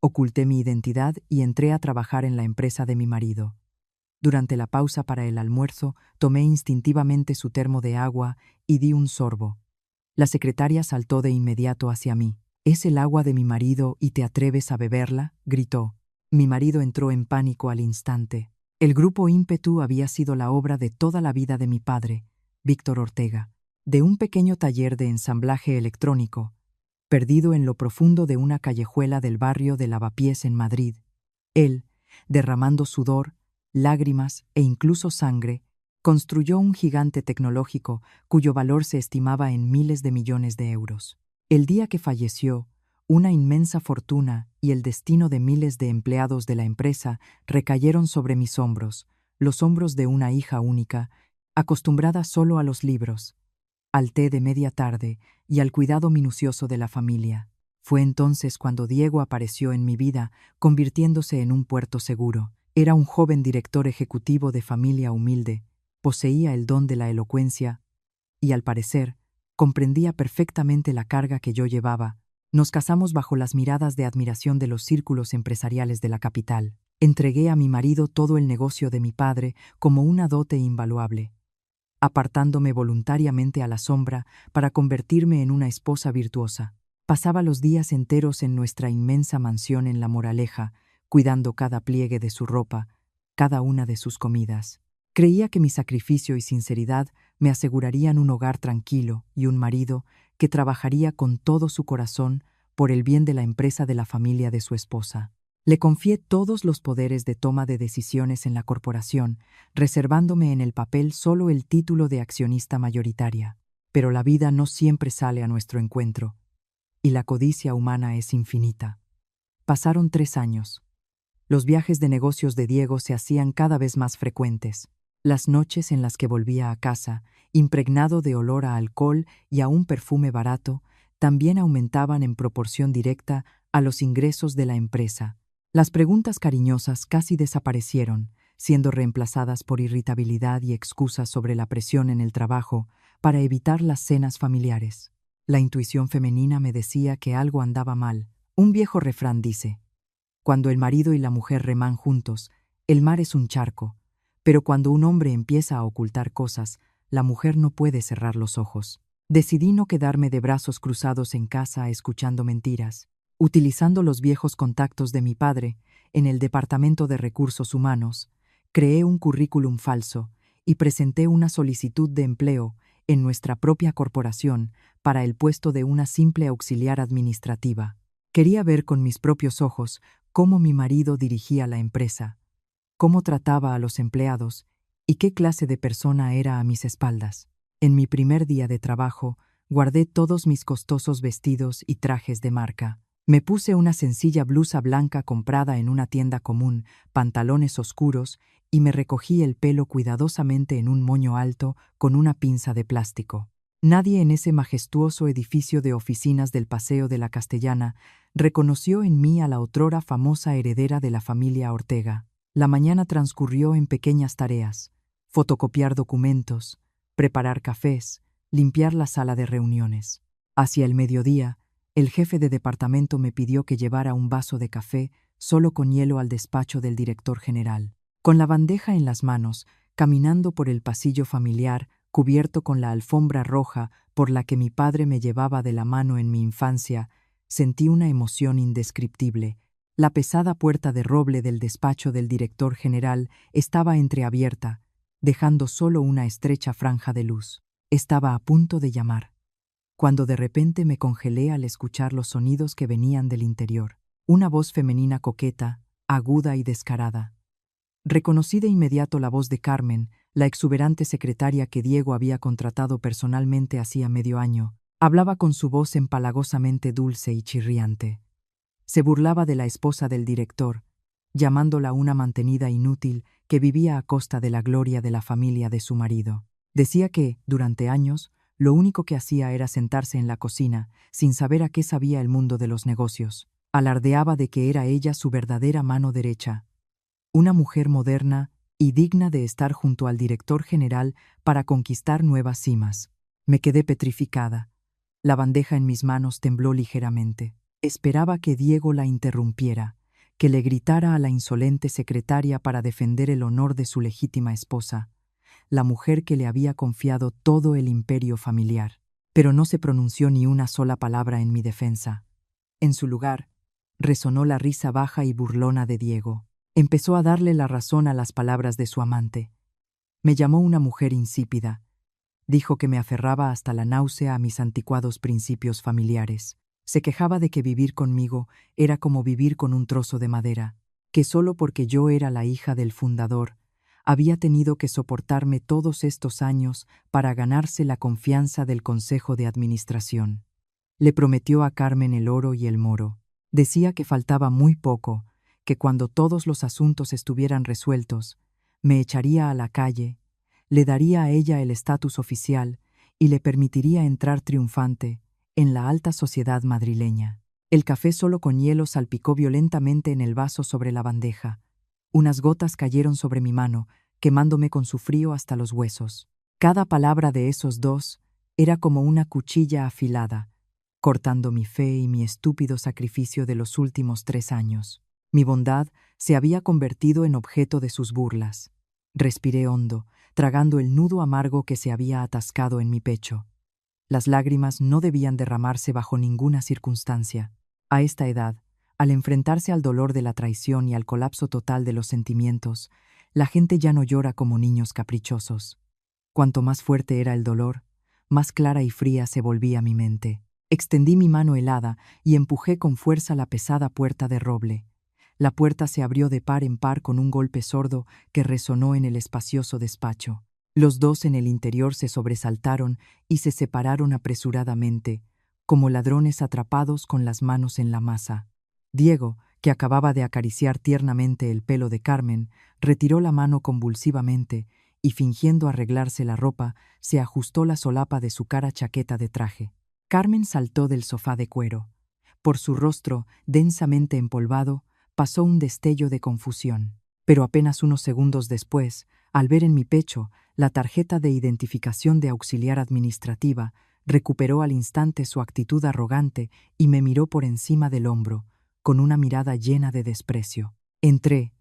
Oculté mi identidad y entré a trabajar en la empresa de mi marido. Durante la pausa para el almuerzo, tomé instintivamente su termo de agua y di un sorbo. La secretaria saltó de inmediato hacia mí. «Es el agua de mi marido y te atreves a beberla», gritó. Mi marido entró en pánico al instante. El grupo ímpetu había sido la obra de toda la vida de mi padre, Víctor Ortega, de un pequeño taller de ensamblaje electrónico, perdido en lo profundo de una callejuela del barrio de Lavapiés en Madrid. Él, derramando sudor, lágrimas e incluso sangre, construyó un gigante tecnológico cuyo valor se estimaba en miles de millones de euros. El día que falleció, una inmensa fortuna y el destino de miles de empleados de la empresa recayeron sobre mis hombros, los hombros de una hija única, acostumbrada solo a los libros, al té de media tarde y al cuidado minucioso de la familia. Fue entonces cuando Diego apareció en mi vida, convirtiéndose en un puerto seguro. Era un joven director ejecutivo de familia humilde, poseía el don de la elocuencia y, al parecer, comprendía perfectamente la carga que yo llevaba. Nos casamos bajo las miradas de admiración de los círculos empresariales de la capital. Entregué a mi marido todo el negocio de mi padre como una dote invaluable, apartándome voluntariamente a la sombra para convertirme en una esposa virtuosa. Pasaba los días enteros en nuestra inmensa mansión en La Moraleja, cuidando cada pliegue de su ropa, cada una de sus comidas. Creía que mi sacrificio y sinceridad me asegurarían un hogar tranquilo y un marido que trabajaría con todo su corazón por el bien de la empresa de la familia de su esposa. Le confié todos los poderes de toma de decisiones en la corporación, reservándome en el papel solo el título de accionista mayoritaria. Pero la vida no siempre sale a nuestro encuentro, y la codicia humana es infinita. Pasaron 3 años. Los viajes de negocios de Diego se hacían cada vez más frecuentes. Las noches en las que volvía a casa, impregnado de olor a alcohol y a un perfume barato, también aumentaban en proporción directa a los ingresos de la empresa. Las preguntas cariñosas casi desaparecieron, siendo reemplazadas por irritabilidad y excusas sobre la presión en el trabajo para evitar las cenas familiares. La intuición femenina me decía que algo andaba mal. Un viejo refrán dice: cuando el marido y la mujer reman juntos, el mar es un charco, pero cuando un hombre empieza a ocultar cosas, la mujer no puede cerrar los ojos. Decidí no quedarme de brazos cruzados en casa escuchando mentiras. Utilizando los viejos contactos de mi padre, en el Departamento de Recursos Humanos, creé un currículum falso y presenté una solicitud de empleo en nuestra propia corporación para el puesto de una simple auxiliar administrativa. Quería ver con mis propios ojos cómo mi marido dirigía la empresa, cómo trataba a los empleados y qué clase de persona era a mis espaldas. En mi primer día de trabajo, guardé todos mis costosos vestidos y trajes de marca. Me puse una sencilla blusa blanca comprada en una tienda común, pantalones oscuros y me recogí el pelo cuidadosamente en un moño alto con una pinza de plástico. Nadie en ese majestuoso edificio de oficinas del Paseo de la Castellana reconoció en mí a la otrora famosa heredera de la familia Ortega. La mañana transcurrió en pequeñas tareas: fotocopiar documentos, preparar cafés, limpiar la sala de reuniones. Hacia el mediodía, el jefe de departamento me pidió que llevara un vaso de café solo con hielo al despacho del director general. Con la bandeja en las manos, caminando por el pasillo familiar, cubierto con la alfombra roja por la que mi padre me llevaba de la mano en mi infancia, sentí una emoción indescriptible. La pesada puerta de roble del despacho del director general estaba entreabierta, dejando solo una estrecha franja de luz. Estaba a punto de llamar, cuando de repente me congelé al escuchar los sonidos que venían del interior. Una voz femenina coqueta, aguda y descarada. Reconocí de inmediato la voz de Carmen, la exuberante secretaria que Diego había contratado personalmente hacía medio año. Hablaba con su voz empalagosamente dulce y chirriante. Se burlaba de la esposa del director, llamándola una mantenida inútil que vivía a costa de la gloria de la familia de su marido. Decía que, durante años, lo único que hacía era sentarse en la cocina, sin saber a qué sabía el mundo de los negocios. Alardeaba de que era ella su verdadera mano derecha, una mujer moderna y digna de estar junto al director general para conquistar nuevas cimas. Me quedé petrificada. La bandeja en mis manos tembló ligeramente. Esperaba que Diego la interrumpiera, que le gritara a la insolente secretaria para defender el honor de su legítima esposa, la mujer que le había confiado todo el imperio familiar. Pero no se pronunció ni una sola palabra en mi defensa. En su lugar, resonó la risa baja y burlona de Diego. Empezó a darle la razón a las palabras de su amante. Me llamó una mujer insípida. Dijo que me aferraba hasta la náusea a mis anticuados principios familiares. Se quejaba de que vivir conmigo era como vivir con un trozo de madera, que solo porque yo era la hija del fundador, había tenido que soportarme todos estos años para ganarse la confianza del Consejo de Administración. Le prometió a Carmen el oro y el moro. Decía que faltaba muy poco, que cuando todos los asuntos estuvieran resueltos, me echaría a la calle, le daría a ella el estatus oficial y le permitiría entrar triunfante en la alta sociedad madrileña. El café solo con hielo salpicó violentamente en el vaso sobre la bandeja. Unas gotas cayeron sobre mi mano, quemándome con su frío hasta los huesos. Cada palabra de esos dos era como una cuchilla afilada, cortando mi fe y mi estúpido sacrificio de los últimos 3 años. Mi bondad se había convertido en objeto de sus burlas. Respiré hondo, tragando el nudo amargo que se había atascado en mi pecho. Las lágrimas no debían derramarse bajo ninguna circunstancia. A esta edad, al enfrentarse al dolor de la traición y al colapso total de los sentimientos, la gente ya no llora como niños caprichosos. Cuanto más fuerte era el dolor, más clara y fría se volvía mi mente. Extendí mi mano helada y empujé con fuerza la pesada puerta de roble. La puerta se abrió de par en par con un golpe sordo que resonó en el espacioso despacho. Los dos en el interior se sobresaltaron y se separaron apresuradamente, como ladrones atrapados con las manos en la masa. Diego, que acababa de acariciar tiernamente el pelo de Carmen, retiró la mano convulsivamente y, fingiendo arreglarse la ropa, se ajustó la solapa de su cara chaqueta de traje. Carmen saltó del sofá de cuero. Por su rostro, densamente empolvado, pasó un destello de confusión. Pero apenas unos segundos después, al ver en mi pecho la tarjeta de identificación de auxiliar administrativa, recuperó al instante su actitud arrogante y me miró por encima del hombro, con una mirada llena de desprecio. Entré,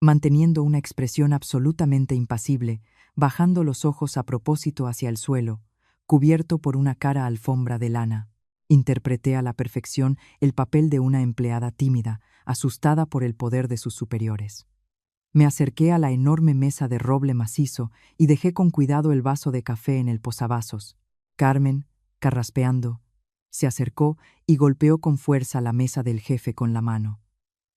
manteniendo una expresión absolutamente impasible, bajando los ojos a propósito hacia el suelo, cubierto por una cara alfombra de lana. Interpreté a la perfección el papel de una empleada tímida, asustada por el poder de sus superiores. Me acerqué a la enorme mesa de roble macizo y dejé con cuidado el vaso de café en el posavasos. Carmen, carraspeando, se acercó y golpeó con fuerza la mesa del jefe con la mano.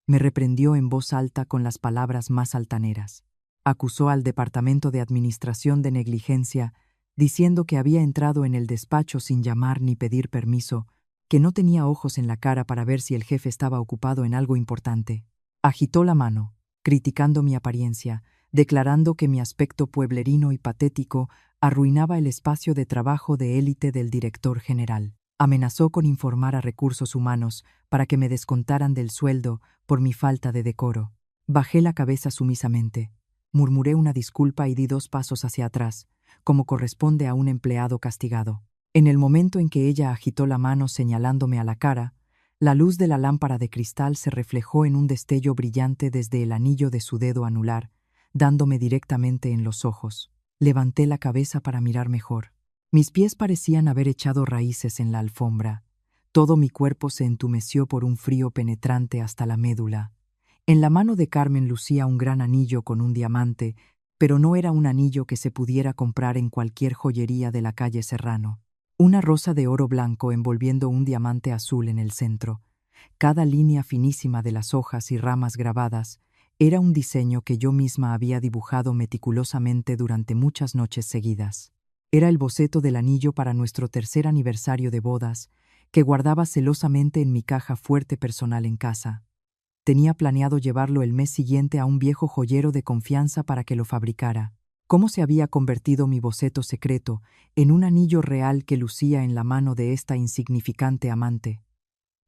Me reprendió en voz alta con las palabras más altaneras. Acusó al Departamento de Administración de negligencia, diciendo que había entrado en el despacho sin llamar ni pedir permiso, que no tenía ojos en la cara para ver si el jefe estaba ocupado en algo importante. Agitó la mano, criticando mi apariencia, declarando que mi aspecto pueblerino y patético arruinaba el espacio de trabajo de élite del director general. Amenazó con informar a Recursos Humanos para que me descontaran del sueldo por mi falta de decoro. Bajé la cabeza sumisamente, murmuré una disculpa y di 2 pasos hacia atrás, como corresponde a un empleado castigado. En el momento en que ella agitó la mano señalándome a la cara, la luz de la lámpara de cristal se reflejó en un destello brillante desde el anillo de su dedo anular, dándome directamente en los ojos. Levanté la cabeza para mirar mejor. Mis pies parecían haber echado raíces en la alfombra. Todo mi cuerpo se entumeció por un frío penetrante hasta la médula. En la mano de Carmen lucía un gran anillo con un diamante, pero no era un anillo que se pudiera comprar en cualquier joyería de la calle Serrano. Una rosa de oro blanco envolviendo un diamante azul en el centro. Cada línea finísima de las hojas y ramas grabadas era un diseño que yo misma había dibujado meticulosamente durante muchas noches seguidas. Era el boceto del anillo para nuestro 3er aniversario de bodas, que guardaba celosamente en mi caja fuerte personal en casa. Tenía planeado llevarlo el mes siguiente a un viejo joyero de confianza para que lo fabricara. ¿Cómo se había convertido mi boceto secreto en un anillo real que lucía en la mano de esta insignificante amante?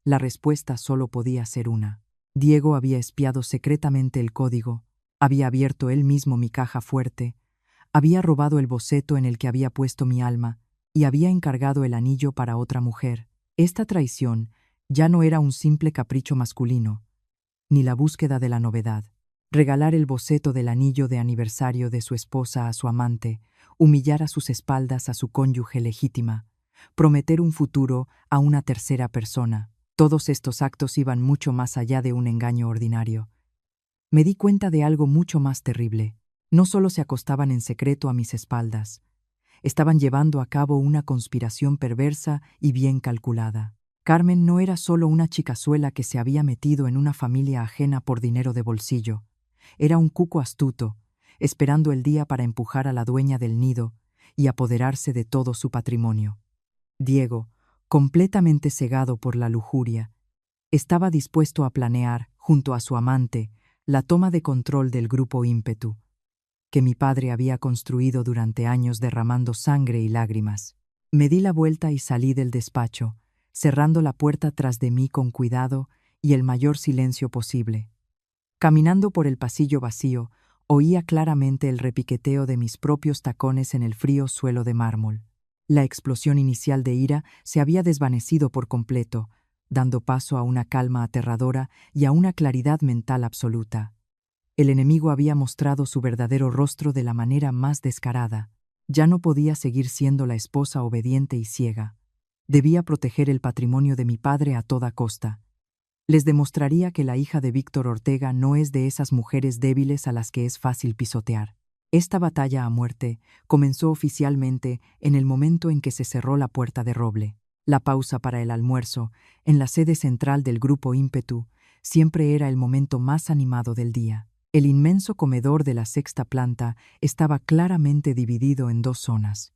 La respuesta solo podía ser una. Diego había espiado secretamente el código, había abierto él mismo mi caja fuerte, había robado el boceto en el que había puesto mi alma y había encargado el anillo para otra mujer. Esta traición Ya no era un simple capricho masculino, ni la búsqueda de la novedad. Regalar el boceto del anillo de aniversario de su esposa a su amante, humillar a sus espaldas a su cónyuge legítima, prometer un futuro a una tercera persona. Todos estos actos iban mucho más allá de un engaño ordinario. Me di cuenta de algo mucho más terrible. No solo se acostaban en secreto a mis espaldas, estaban llevando a cabo una conspiración perversa y bien calculada. Carmen no era solo una chicazuela que se había metido en una familia ajena por dinero de bolsillo. Era un cuco astuto, esperando el día para empujar a la dueña del nido y apoderarse de todo su patrimonio. Diego, completamente cegado por la lujuria, estaba dispuesto a planear, junto a su amante, la toma de control del grupo ímpetu, que mi padre había construido durante años derramando sangre y lágrimas. Me di la vuelta y salí del despacho, cerrando la puerta tras de mí con cuidado y el mayor silencio posible. Caminando por el pasillo vacío, oía claramente el repiqueteo de mis propios tacones en el frío suelo de mármol. La explosión inicial de ira se había desvanecido por completo, dando paso a una calma aterradora y a una claridad mental absoluta. El enemigo había mostrado su verdadero rostro de la manera más descarada. Ya no podía seguir siendo la esposa obediente y ciega. Debía proteger el patrimonio de mi padre a toda costa. Les demostraría que la hija de Víctor Ortega no es de esas mujeres débiles a las que es fácil pisotear. Esta batalla a muerte comenzó oficialmente en el momento en que se cerró la puerta de roble. La pausa para el almuerzo, en la sede central del grupo ímpetu, siempre era el momento más animado del día. El inmenso comedor de la sexta planta estaba claramente dividido en dos zonas,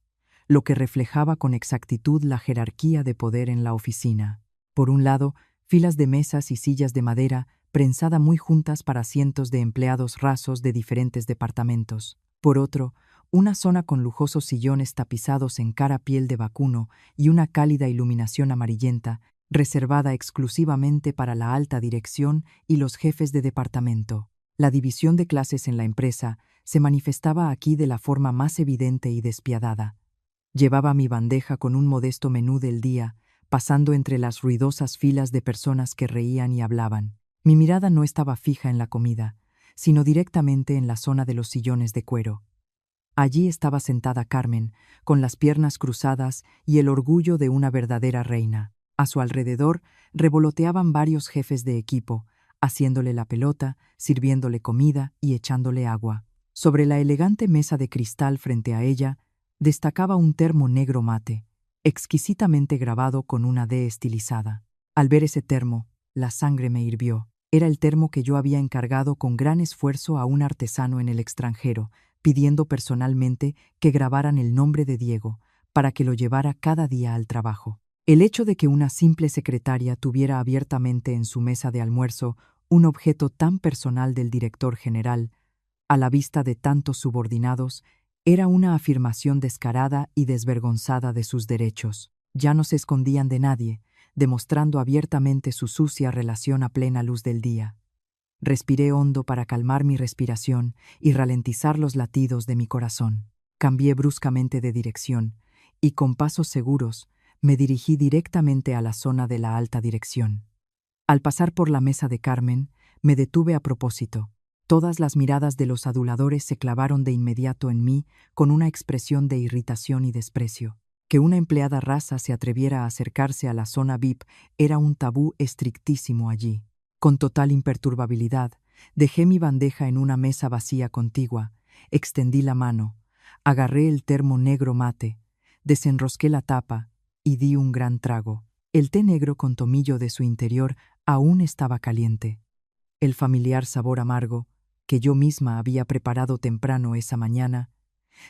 lo que reflejaba con exactitud la jerarquía de poder en la oficina. Por un lado, filas de mesas y sillas de madera prensada muy juntas para cientos de empleados rasos de diferentes departamentos. Por otro, una zona con lujosos sillones tapizados en cara piel de vacuno y una cálida iluminación amarillenta, reservada exclusivamente para la alta dirección y los jefes de departamento. La división de clases en la empresa se manifestaba aquí de la forma más evidente y despiadada. Llevaba mi bandeja con un modesto menú del día, pasando entre las ruidosas filas de personas que reían y hablaban. Mi mirada no estaba fija en la comida, sino directamente en la zona de los sillones de cuero. Allí estaba sentada Carmen, con las piernas cruzadas y el orgullo de una verdadera reina. A su alrededor revoloteaban varios jefes de equipo, haciéndole la pelota, sirviéndole comida y echándole agua. Sobre la elegante mesa de cristal frente a ella, destacaba un termo negro mate, exquisitamente grabado con una D estilizada. Al ver ese termo, la sangre me hirvió. Era el termo que yo había encargado con gran esfuerzo a un artesano en el extranjero, pidiendo personalmente que grabaran el nombre de Diego, para que lo llevara cada día al trabajo. El hecho de que una simple secretaria tuviera abiertamente en su mesa de almuerzo un objeto tan personal del director general, a la vista de tantos subordinados, era una afirmación descarada y desvergonzada de sus derechos. Ya no se escondían de nadie, demostrando abiertamente su sucia relación a plena luz del día. Respiré hondo para calmar mi respiración y ralentizar los latidos de mi corazón. Cambié bruscamente de dirección y, con pasos seguros, me dirigí directamente a la zona de la alta dirección. Al pasar por la mesa de Carmen, me detuve a propósito. Todas las miradas de los aduladores se clavaron de inmediato en mí con una expresión de irritación y desprecio. Que una empleada rasa se atreviera a acercarse a la zona VIP era un tabú estrictísimo allí. Con total imperturbabilidad, dejé mi bandeja en una mesa vacía contigua, extendí la mano, agarré el termo negro mate, desenrosqué la tapa y di un gran trago. El té negro con tomillo de su interior aún estaba caliente. El familiar sabor amargo, que yo misma había preparado temprano esa mañana,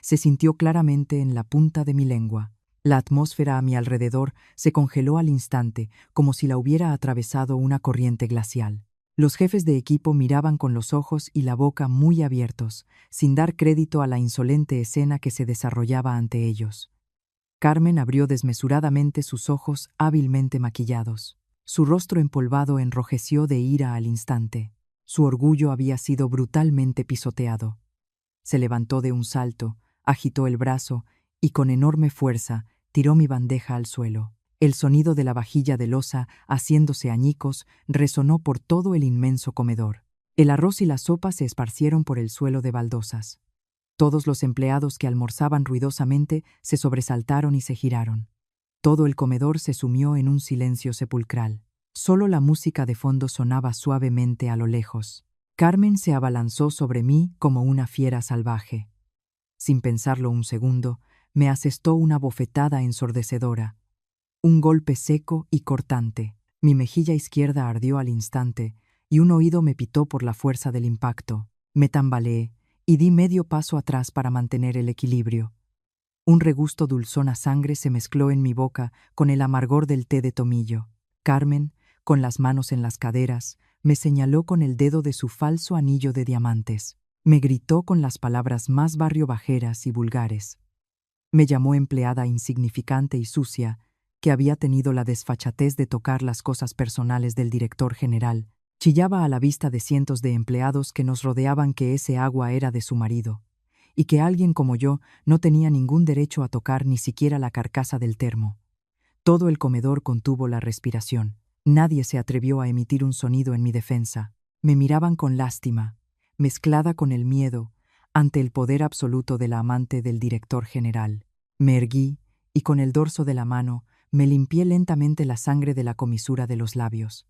se sintió claramente en la punta de mi lengua. La atmósfera a mi alrededor se congeló al instante, como si la hubiera atravesado una corriente glacial. Los jefes de equipo miraban con los ojos y la boca muy abiertos, sin dar crédito a la insolente escena que se desarrollaba ante ellos. Carmen abrió desmesuradamente sus ojos hábilmente maquillados. Su rostro empolvado enrojeció de ira al instante. Su orgullo había sido brutalmente pisoteado. Se levantó de un salto, agitó el brazo y con enorme fuerza tiró mi bandeja al suelo. El sonido de la vajilla de loza, haciéndose añicos, resonó por todo el inmenso comedor. El arroz y la sopa se esparcieron por el suelo de baldosas. Todos los empleados que almorzaban ruidosamente se sobresaltaron y se giraron. Todo el comedor se sumió en un silencio sepulcral. Solo la música de fondo sonaba suavemente a lo lejos. Carmen se abalanzó sobre mí como una fiera salvaje. Sin pensarlo un segundo, me asestó una bofetada ensordecedora. Un golpe seco y cortante. Mi mejilla izquierda ardió al instante, y un oído me pitó por la fuerza del impacto. Me tambaleé, y di medio paso atrás para mantener el equilibrio. Un regusto dulzón a sangre se mezcló en mi boca con el amargor del té de tomillo. Carmen, con las manos en las caderas, me señaló con el dedo de su falso anillo de diamantes. Me gritó con las palabras más barriobajeras y vulgares. Me llamó empleada insignificante y sucia, que había tenido la desfachatez de tocar las cosas personales del director general. Chillaba a la vista de cientos de empleados que nos rodeaban que ese agua era de su marido, y que alguien como yo no tenía ningún derecho a tocar ni siquiera la carcasa del termo. Todo el comedor contuvo la respiración. Nadie se atrevió a emitir un sonido en mi defensa. Me miraban con lástima, mezclada con el miedo, ante el poder absoluto de la amante del director general. Me erguí y con el dorso de la mano me limpié lentamente la sangre de la comisura de los labios.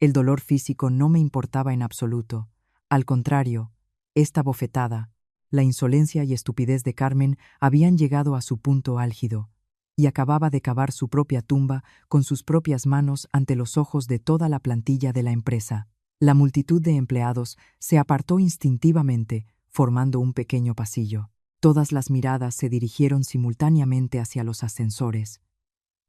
El dolor físico no me importaba en absoluto. Al contrario, esta bofetada, la insolencia y estupidez de Carmen habían llegado a su punto álgido, y acababa de cavar su propia tumba con sus propias manos ante los ojos de toda la plantilla de la empresa. La multitud de empleados se apartó instintivamente, formando un pequeño pasillo. Todas las miradas se dirigieron simultáneamente hacia los ascensores.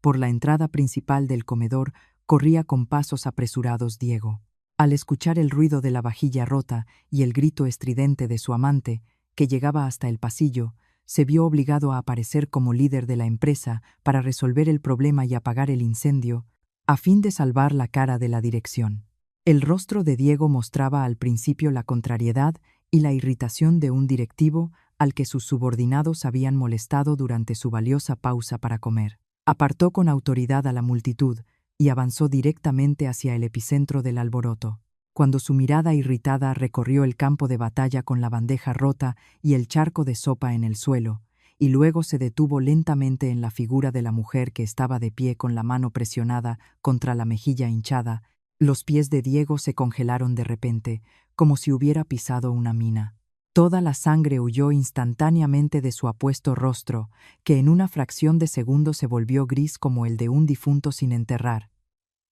Por la entrada principal del comedor corría con pasos apresurados Diego. Al escuchar el ruido de la vajilla rota y el grito estridente de su amante, que llegaba hasta el pasillo, se vio obligado a aparecer como líder de la empresa para resolver el problema y apagar el incendio, a fin de salvar la cara de la dirección. El rostro de Diego mostraba al principio la contrariedad y la irritación de un directivo al que sus subordinados habían molestado durante su valiosa pausa para comer. Apartó con autoridad a la multitud y avanzó directamente hacia el epicentro del alboroto. Cuando su mirada irritada recorrió el campo de batalla con la bandeja rota y el charco de sopa en el suelo, y luego se detuvo lentamente en la figura de la mujer que estaba de pie con la mano presionada contra la mejilla hinchada, los pies de Diego se congelaron de repente, como si hubiera pisado una mina. Toda la sangre huyó instantáneamente de su apuesto rostro, que en una fracción de segundo se volvió gris como el de un difunto sin enterrar.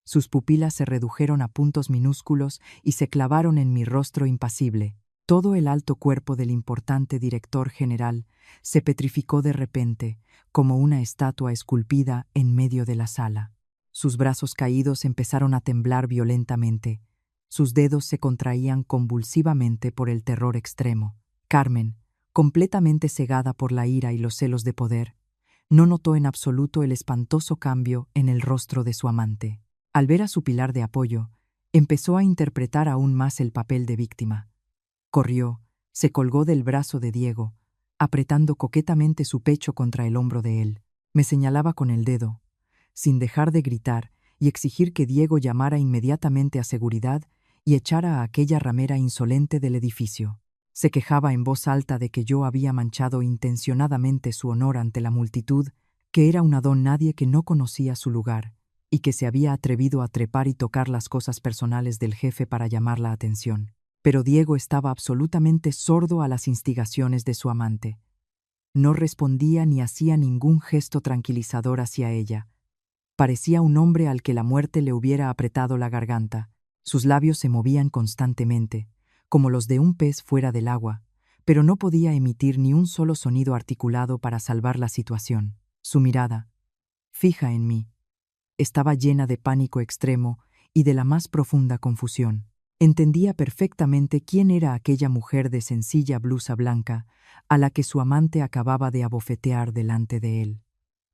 Sus pupilas se redujeron a puntos minúsculos y se clavaron en mi rostro impasible. Todo el alto cuerpo del importante director general se petrificó de repente, como una estatua esculpida en medio de la sala. Sus brazos caídos empezaron a temblar violentamente. Sus dedos se contraían convulsivamente por el terror extremo. Carmen, completamente cegada por la ira y los celos de poder, no notó en absoluto el espantoso cambio en el rostro de su amante. Al ver a su pilar de apoyo, empezó a interpretar aún más el papel de víctima. Corrió, se colgó del brazo de Diego, apretando coquetamente su pecho contra el hombro de él. Me señalaba con el dedo, sin dejar de gritar y exigir que Diego llamara inmediatamente a seguridad y echara a aquella ramera insolente del edificio. Se quejaba en voz alta de que yo había manchado intencionadamente su honor ante la multitud, que era una don nadie que no conocía su lugar, y que se había atrevido a trepar y tocar las cosas personales del jefe para llamar la atención. Pero Diego estaba absolutamente sordo a las instigaciones de su amante. No respondía ni hacía ningún gesto tranquilizador hacia ella. Parecía un hombre al que la muerte le hubiera apretado la garganta. Sus labios se movían constantemente, como los de un pez fuera del agua, pero no podía emitir ni un solo sonido articulado para salvar la situación. Su mirada, fija en mí, estaba llena de pánico extremo y de la más profunda confusión. Entendía perfectamente quién era aquella mujer de sencilla blusa blanca a la que su amante acababa de abofetear delante de él.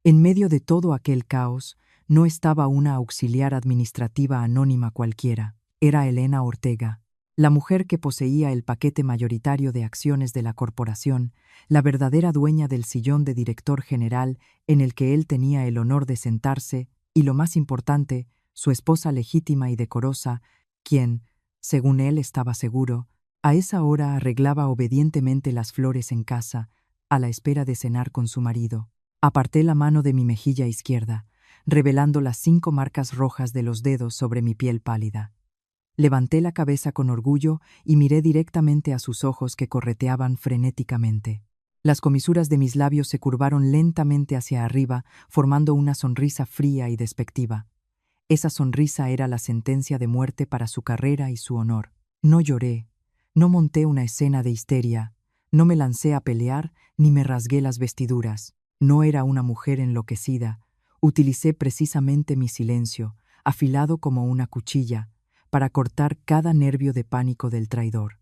En medio de todo aquel caos, no estaba una auxiliar administrativa anónima cualquiera. Era Elena Ortega, la mujer que poseía el paquete mayoritario de acciones de la corporación, la verdadera dueña del sillón de director general en el que él tenía el honor de sentarse y lo más importante, su esposa legítima y decorosa, quien, según él estaba seguro, a esa hora arreglaba obedientemente las flores en casa, a la espera de cenar con su marido. Aparté la mano de mi mejilla izquierda, revelando las 5 marcas rojas de los dedos sobre mi piel pálida. Levanté la cabeza con orgullo y miré directamente a sus ojos que correteaban frenéticamente. Las comisuras de mis labios se curvaron lentamente hacia arriba, formando una sonrisa fría y despectiva. Esa sonrisa era la sentencia de muerte para su carrera y su honor. No lloré, no monté una escena de histeria, no me lancé a pelear ni me rasgué las vestiduras. No era una mujer enloquecida. Utilicé precisamente mi silencio, afilado como una cuchilla, para cortar cada nervio de pánico del traidor.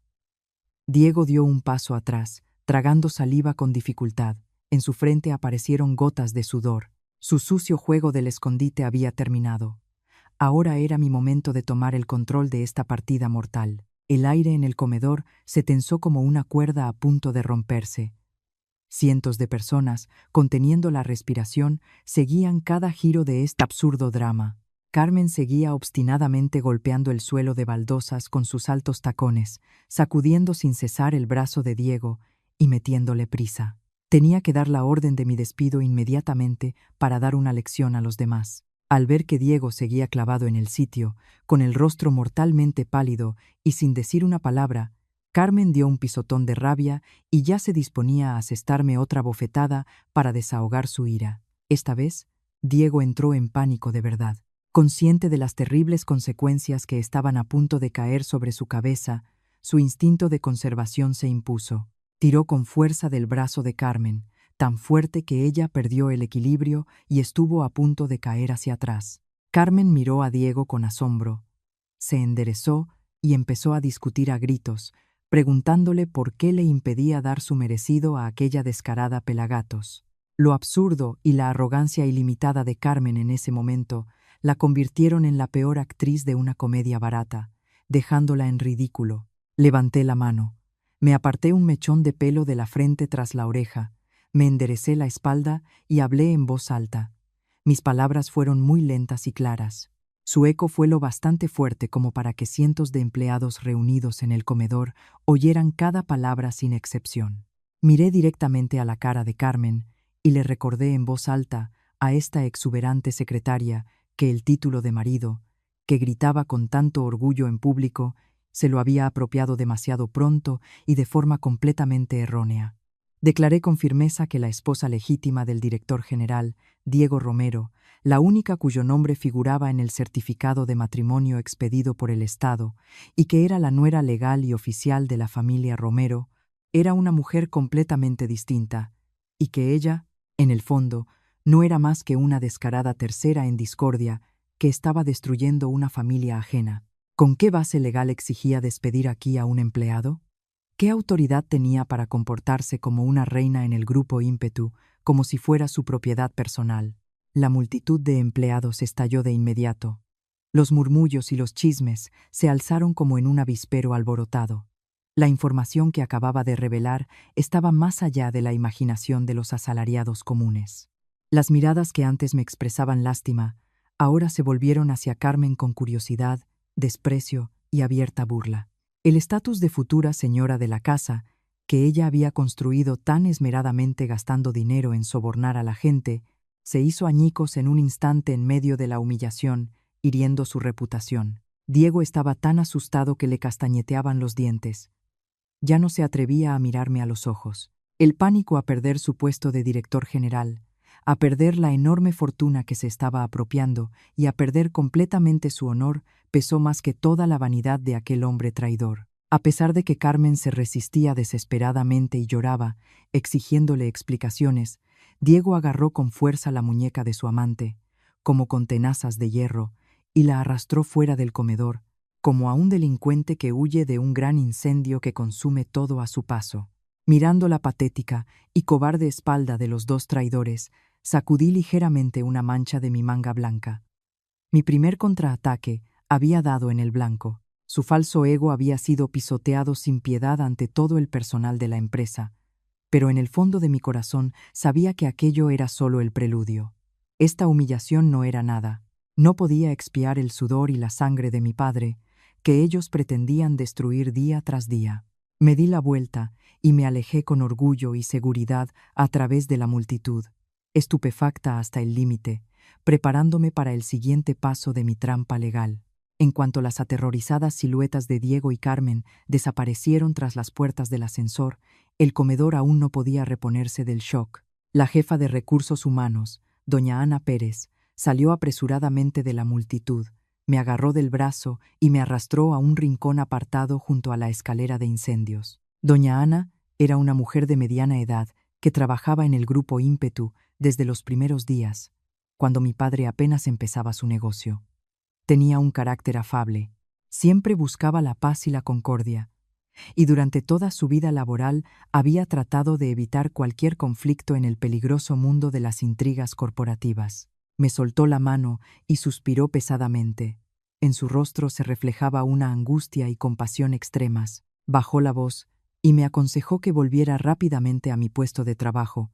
Diego dio un paso atrás, tragando saliva con dificultad. En su frente aparecieron gotas de sudor. Su sucio juego del escondite había terminado. Ahora era mi momento de tomar el control de esta partida mortal. El aire en el comedor se tensó como una cuerda a punto de romperse. Cientos de personas, conteniendo la respiración, seguían cada giro de este absurdo drama. Carmen seguía obstinadamente golpeando el suelo de baldosas con sus altos tacones, sacudiendo sin cesar el brazo de Diego y metiéndole prisa. Tenía que dar la orden de mi despido inmediatamente para dar una lección a los demás. Al ver que Diego seguía clavado en el sitio, con el rostro mortalmente pálido y sin decir una palabra, Carmen dio un pisotón de rabia y ya se disponía a asestarme otra bofetada para desahogar su ira. Esta vez, Diego entró en pánico de verdad. Consciente de las terribles consecuencias que estaban a punto de caer sobre su cabeza, su instinto de conservación se impuso. Tiró con fuerza del brazo de Carmen, tan fuerte que ella perdió el equilibrio y estuvo a punto de caer hacia atrás. Carmen miró a Diego con asombro. Se enderezó y empezó a discutir a gritos, preguntándole por qué le impedía dar su merecido a aquella descarada Pelagatos. Lo absurdo y la arrogancia ilimitada de Carmen en ese momento la convirtieron en la peor actriz de una comedia barata, dejándola en ridículo. Levanté la mano. Me aparté un mechón de pelo de la frente tras la oreja, me enderecé la espalda y hablé en voz alta. Mis palabras fueron muy lentas y claras. Su eco fue lo bastante fuerte como para que cientos de empleados reunidos en el comedor oyeran cada palabra sin excepción. Miré directamente a la cara de Carmen y le recordé en voz alta a esta exuberante secretaria que el título de marido, que gritaba con tanto orgullo en público, se lo había apropiado demasiado pronto y de forma completamente errónea. Declaré con firmeza que la esposa legítima del director general, Diego Romero, la única cuyo nombre figuraba en el certificado de matrimonio expedido por el Estado y que era la nuera legal y oficial de la familia Romero, era una mujer completamente distinta, y que ella, en el fondo, no era más que una descarada tercera en discordia que estaba destruyendo una familia ajena. ¿Con qué base legal exigía despedir aquí a un empleado? ¿Qué autoridad tenía para comportarse como una reina en el grupo ímpetu, como si fuera su propiedad personal? La multitud de empleados estalló de inmediato. Los murmullos y los chismes se alzaron como en un avispero alborotado. La información que acababa de revelar estaba más allá de la imaginación de los asalariados comunes. Las miradas que antes me expresaban lástima, ahora se volvieron hacia Carmen con curiosidad, desprecio y abierta burla. El estatus de futura señora de la casa, que ella había construido tan esmeradamente gastando dinero en sobornar a la gente, se hizo añicos en un instante en medio de la humillación, hiriendo su reputación. Diego estaba tan asustado que le castañeteaban los dientes. Ya no se atrevía a mirarme a los ojos. El pánico a perder su puesto de director general, a perder la enorme fortuna que se estaba apropiando y a perder completamente su honor pesó más que toda la vanidad de aquel hombre traidor. A pesar de que Carmen se resistía desesperadamente y lloraba, exigiéndole explicaciones, Diego agarró con fuerza la muñeca de su amante, como con tenazas de hierro, y la arrastró fuera del comedor, como a un delincuente que huye de un gran incendio que consume todo a su paso. Mirando la patética y cobarde espalda de los dos traidores, sacudí ligeramente una mancha de mi manga blanca. Mi primer contraataque había dado en el blanco. Su falso ego había sido pisoteado sin piedad ante todo el personal de la empresa, pero en el fondo de mi corazón sabía que aquello era solo el preludio. Esta humillación no era nada. No podía expiar el sudor y la sangre de mi padre, que ellos pretendían destruir día tras día. Me di la vuelta y me alejé con orgullo y seguridad a través de la multitud, estupefacta hasta el límite, preparándome para el siguiente paso de mi trampa legal. En cuanto las aterrorizadas siluetas de Diego y Carmen desaparecieron tras las puertas del ascensor, el comedor aún no podía reponerse del shock. La jefa de Recursos Humanos, doña Ana Pérez, salió apresuradamente de la multitud, me agarró del brazo y me arrastró a un rincón apartado junto a la escalera de incendios. Doña Ana era una mujer de mediana edad que trabajaba en el grupo Ímpetu desde los primeros días, cuando mi padre apenas empezaba su negocio. Tenía un carácter afable, siempre buscaba la paz y la concordia, y durante toda su vida laboral había tratado de evitar cualquier conflicto en el peligroso mundo de las intrigas corporativas. Me soltó la mano y suspiró pesadamente. En su rostro se reflejaba una angustia y compasión extremas. Bajó la voz y me aconsejó que volviera rápidamente a mi puesto de trabajo,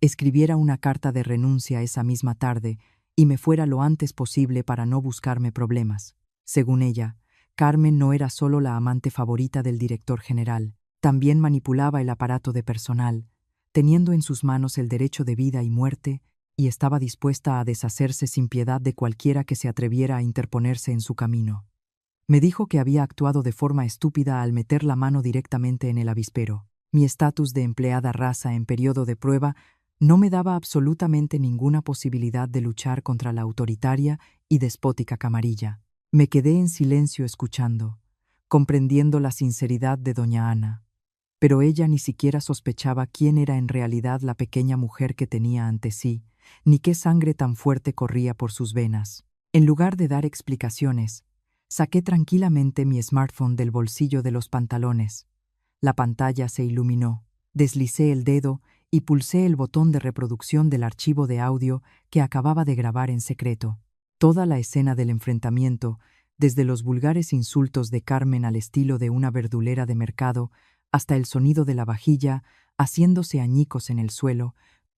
escribiera una carta de renuncia esa misma tarde y me fuera lo antes posible para no buscarme problemas. Según ella, Carmen no era solo la amante favorita del director general, también manipulaba el aparato de personal, teniendo en sus manos el derecho de vida y muerte, y estaba dispuesta a deshacerse sin piedad de cualquiera que se atreviera a interponerse en su camino. Me dijo que había actuado de forma estúpida al meter la mano directamente en el avispero. Mi estatus de empleada rasa en periodo de prueba no me daba absolutamente ninguna posibilidad de luchar contra la autoritaria y despótica camarilla. Me quedé en silencio escuchando, comprendiendo la sinceridad de doña Ana, pero ella ni siquiera sospechaba quién era en realidad la pequeña mujer que tenía ante sí, ni qué sangre tan fuerte corría por sus venas. En lugar de dar explicaciones, saqué tranquilamente mi smartphone del bolsillo de los pantalones. La pantalla se iluminó, deslicé el dedo y pulsé el botón de reproducción del archivo de audio que acababa de grabar en secreto. Toda la escena del enfrentamiento, desde los vulgares insultos de Carmen al estilo de una verdulera de mercado, hasta el sonido de la vajilla haciéndose añicos en el suelo,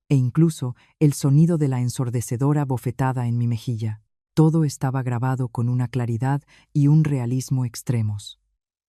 e incluso el sonido de la ensordecedora bofetada en mi mejilla. Todo estaba grabado con una claridad y un realismo extremos.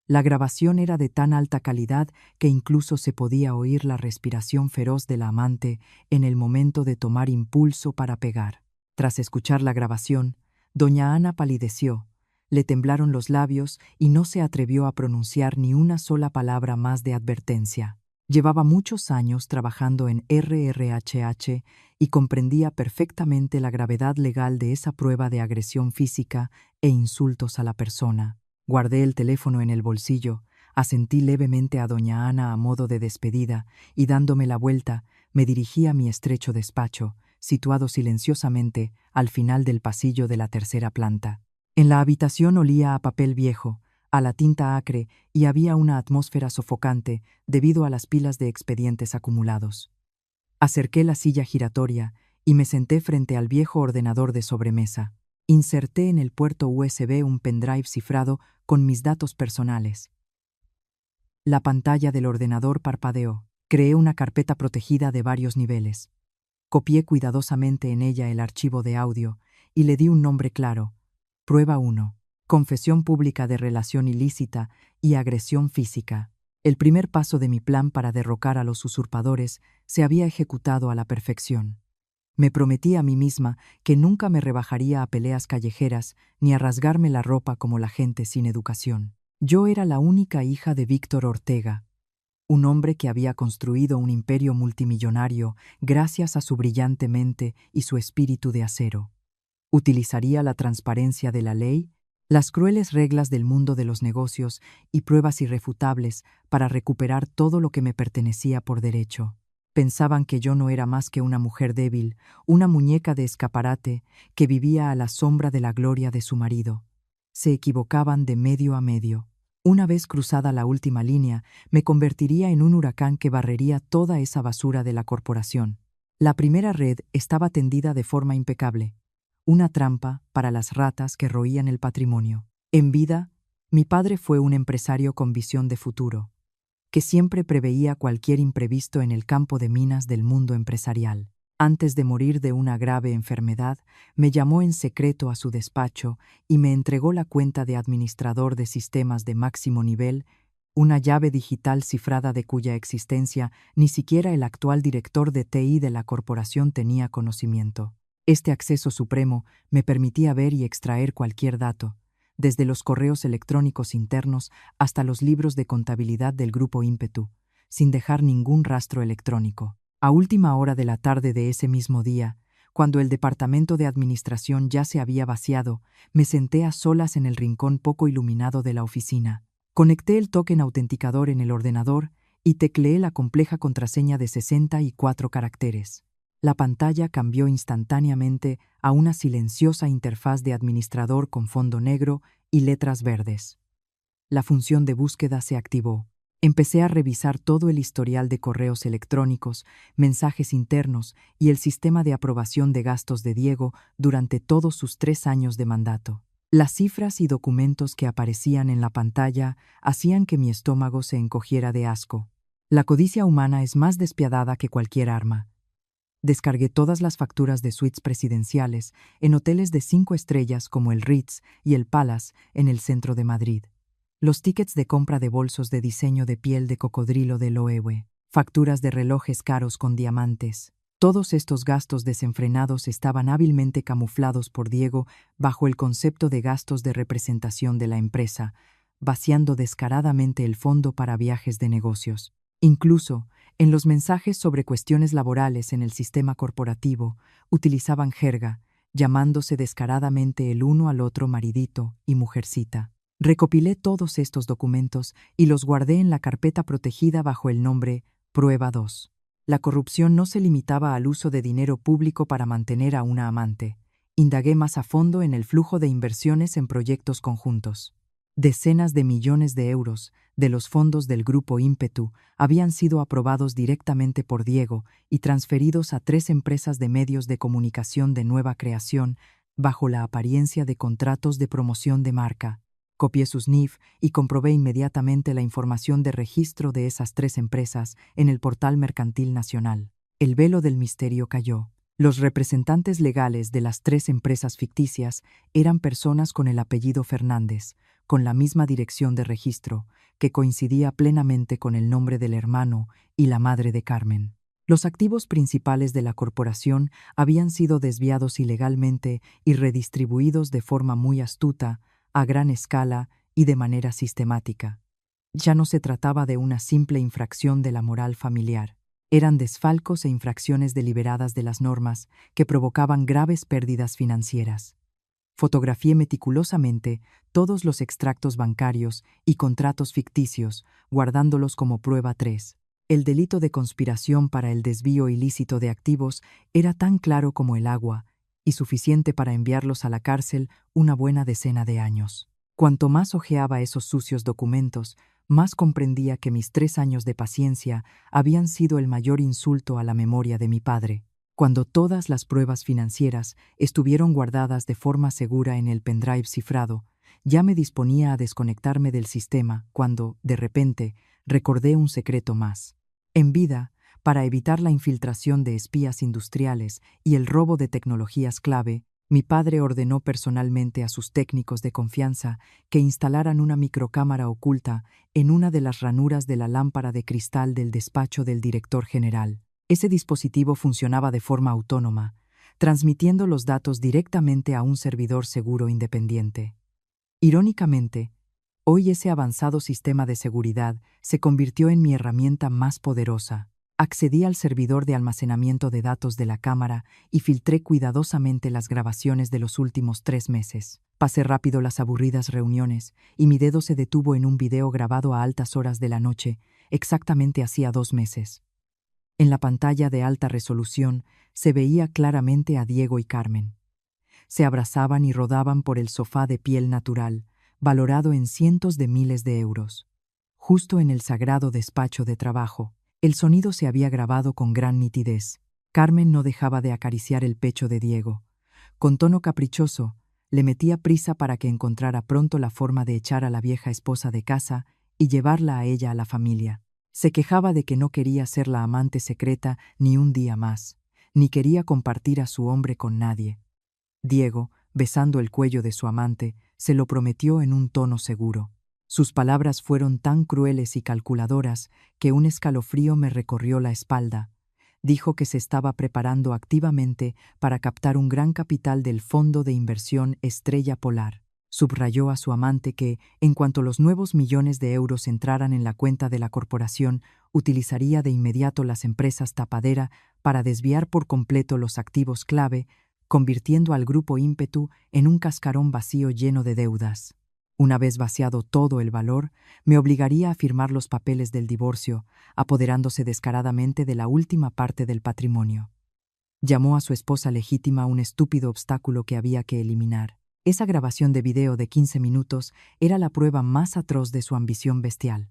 La grabación era de tan alta calidad que incluso se podía oír la respiración feroz de la amante en el momento de tomar impulso para pegar. Tras escuchar la grabación, doña Ana palideció, le temblaron los labios y no se atrevió a pronunciar ni una sola palabra más de advertencia. Llevaba muchos años trabajando en RRHH y comprendía perfectamente la gravedad legal de esa prueba de agresión física e insultos a la persona. Guardé el teléfono en el bolsillo, asentí levemente a doña Ana a modo de despedida y dándome la vuelta, me dirigí a mi estrecho despacho, situado silenciosamente al final del pasillo de la tercera planta. En la habitación olía a papel viejo, a la tinta acre y había una atmósfera sofocante debido a las pilas de expedientes acumulados. Acerqué la silla giratoria y me senté frente al viejo ordenador de sobremesa. Inserté en el puerto USB un pendrive cifrado con mis datos personales. La pantalla del ordenador parpadeó. Creé una carpeta protegida de varios niveles. Copié cuidadosamente en ella el archivo de audio y le di un nombre claro: Prueba 1. Confesión pública de relación ilícita y agresión física. El primer paso de mi plan para derrocar a los usurpadores se había ejecutado a la perfección. Me prometí a mí misma que nunca me rebajaría a peleas callejeras ni a rasgarme la ropa como la gente sin educación. Yo era la única hija de Víctor Ortega, un hombre que había construido un imperio multimillonario gracias a su brillante mente y su espíritu de acero. Utilizaría la transparencia de la ley, las crueles reglas del mundo de los negocios y pruebas irrefutables para recuperar todo lo que me pertenecía por derecho. Pensaban que yo no era más que una mujer débil, una muñeca de escaparate que vivía a la sombra de la gloria de su marido. Se equivocaban de medio a medio. Una vez cruzada la última línea, me convertiría en un huracán que barrería toda esa basura de la corporación. La primera red estaba tendida de forma impecable. Una trampa para las ratas que roían el patrimonio. En vida, mi padre fue un empresario con visión de futuro, que siempre preveía cualquier imprevisto en el campo de minas del mundo empresarial. Antes de morir de una grave enfermedad, me llamó en secreto a su despacho y me entregó la cuenta de administrador de sistemas de máximo nivel, una llave digital cifrada de cuya existencia ni siquiera el actual director de TI de la corporación tenía conocimiento. Este acceso supremo me permitía ver y extraer cualquier dato, desde los correos electrónicos internos hasta los libros de contabilidad del grupo ímpetu, sin dejar ningún rastro electrónico. A última hora de la tarde de ese mismo día, cuando el departamento de administración ya se había vaciado, me senté a solas en el rincón poco iluminado de la oficina. Conecté el token autenticador en el ordenador y tecleé la compleja contraseña de 64 caracteres. La pantalla cambió instantáneamente a una silenciosa interfaz de administrador con fondo negro y letras verdes. La función de búsqueda se activó. Empecé a revisar todo el historial de correos electrónicos, mensajes internos y el sistema de aprobación de gastos de Diego durante todos sus 3 años de mandato. Las cifras y documentos que aparecían en la pantalla hacían que mi estómago se encogiera de asco. La codicia humana es más despiadada que cualquier arma. Descargué todas las facturas de suites presidenciales en hoteles de 5 estrellas como el Ritz y el Palace en el centro de Madrid. Los tickets de compra de bolsos de diseño de piel de cocodrilo de Loewe, facturas de relojes caros con diamantes. Todos estos gastos desenfrenados estaban hábilmente camuflados por Diego bajo el concepto de gastos de representación de la empresa, vaciando descaradamente el fondo para viajes de negocios. Incluso, en los mensajes sobre cuestiones laborales en el sistema corporativo, utilizaban jerga, llamándose descaradamente el uno al otro maridito y mujercita. Recopilé todos estos documentos y los guardé en la carpeta protegida bajo el nombre Prueba 2. La corrupción no se limitaba al uso de dinero público para mantener a una amante. Indagué más a fondo en el flujo de inversiones en proyectos conjuntos. Decenas de millones de euros de los fondos del grupo ímpetu habían sido aprobados directamente por Diego y transferidos a 3 empresas de medios de comunicación de nueva creación bajo la apariencia de contratos de promoción de marca. Copié sus NIF y comprobé inmediatamente la información de registro de esas 3 empresas en el portal mercantil nacional. El velo del misterio cayó. Los representantes legales de las 3 empresas ficticias eran personas con el apellido Fernández, con la misma dirección de registro, que coincidía plenamente con el nombre del hermano y la madre de Carmen. Los activos principales de la corporación habían sido desviados ilegalmente y redistribuidos de forma muy astuta, a gran escala y de manera sistemática. Ya no se trataba de una simple infracción de la moral familiar. Eran desfalcos e infracciones deliberadas de las normas que provocaban graves pérdidas financieras. Fotografié meticulosamente todos los extractos bancarios y contratos ficticios, guardándolos como prueba 3. El delito de conspiración para el desvío ilícito de activos era tan claro como el agua, y suficiente para enviarlos a la cárcel una buena decena de años. Cuanto más hojeaba esos sucios documentos, más comprendía que mis 3 años de paciencia habían sido el mayor insulto a la memoria de mi padre. Cuando todas las pruebas financieras estuvieron guardadas de forma segura en el pendrive cifrado, ya me disponía a desconectarme del sistema cuando, de repente, recordé un secreto más. En vida, para evitar la infiltración de espías industriales y el robo de tecnologías clave, mi padre ordenó personalmente a sus técnicos de confianza que instalaran una microcámara oculta en una de las ranuras de la lámpara de cristal del despacho del director general. Ese dispositivo funcionaba de forma autónoma, transmitiendo los datos directamente a un servidor seguro independiente. Irónicamente, hoy ese avanzado sistema de seguridad se convirtió en mi herramienta más poderosa. Accedí al servidor de almacenamiento de datos de la cámara y filtré cuidadosamente las grabaciones de los últimos 3 meses. Pasé rápido las aburridas reuniones y mi dedo se detuvo en un video grabado a altas horas de la noche, exactamente hacía 2 meses. En la pantalla de alta resolución se veía claramente a Diego y Carmen. Se abrazaban y rodaban por el sofá de piel natural, valorado en cientos de miles de euros. Justo en el sagrado despacho de trabajo, el sonido se había grabado con gran nitidez. Carmen no dejaba de acariciar el pecho de Diego. Con tono caprichoso, le metía prisa para que encontrara pronto la forma de echar a la vieja esposa de casa y llevarla a ella a la familia. Se quejaba de que no quería ser la amante secreta ni un día más, ni quería compartir a su hombre con nadie. Diego, besando el cuello de su amante, se lo prometió en un tono seguro. Sus palabras fueron tan crueles y calculadoras que un escalofrío me recorrió la espalda. Dijo que se estaba preparando activamente para captar un gran capital del fondo de inversión Estrella Polar. Subrayó a su amante que, en cuanto los nuevos millones de euros entraran en la cuenta de la corporación, utilizaría de inmediato las empresas tapadera para desviar por completo los activos clave, convirtiendo al grupo Ímpetu en un cascarón vacío lleno de deudas. Una vez vaciado todo el valor, me obligaría a firmar los papeles del divorcio, apoderándose descaradamente de la última parte del patrimonio. Llamó a su esposa legítima un estúpido obstáculo que había que eliminar. Esa grabación de video de 15 minutos era la prueba más atroz de su ambición bestial.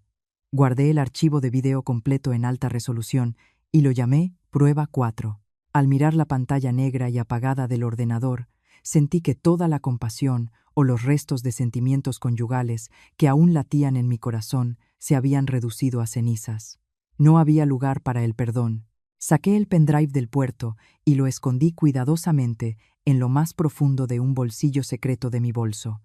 Guardé el archivo de video completo en alta resolución y lo llamé Prueba 4. Al mirar la pantalla negra y apagada del ordenador, sentí que toda la compasión o los restos de sentimientos conyugales que aún latían en mi corazón se habían reducido a cenizas. No había lugar para el perdón. Saqué el pendrive del puerto y lo escondí cuidadosamente en lo más profundo de un bolsillo secreto de mi bolso.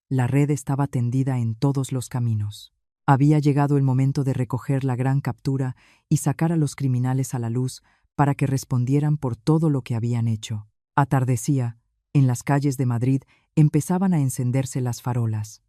La red estaba tendida en todos los caminos. Había llegado el momento de recoger la gran captura y sacar a los criminales a la luz para que respondieran por todo lo que habían hecho. Atardecía. En las calles de Madrid empezaban a encenderse las farolas.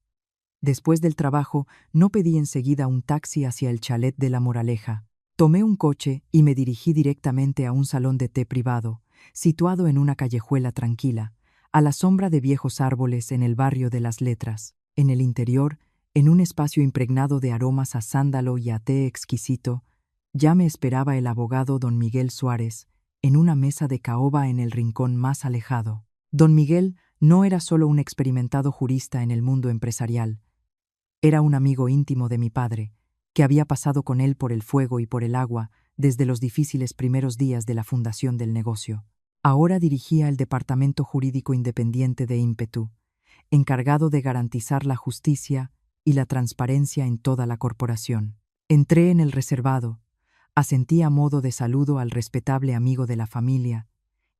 Después del trabajo, no pedí enseguida un taxi hacia el chalet de La Moraleja. Tomé un coche y me dirigí directamente a un salón de té privado, situado en una callejuela tranquila, a la sombra de viejos árboles en el barrio de Las Letras. En el interior, en un espacio impregnado de aromas a sándalo y a té exquisito, ya me esperaba el abogado don Miguel Suárez, en una mesa de caoba en el rincón más alejado. Don Miguel no era solo un experimentado jurista en el mundo empresarial, era un amigo íntimo de mi padre, que había pasado con él por el fuego y por el agua desde los difíciles primeros días de la fundación del negocio. Ahora dirigía el Departamento Jurídico Independiente de Ímpetu, encargado de garantizar la justicia y la transparencia en toda la corporación. Entré en el reservado, asentí a modo de saludo al respetable amigo de la familia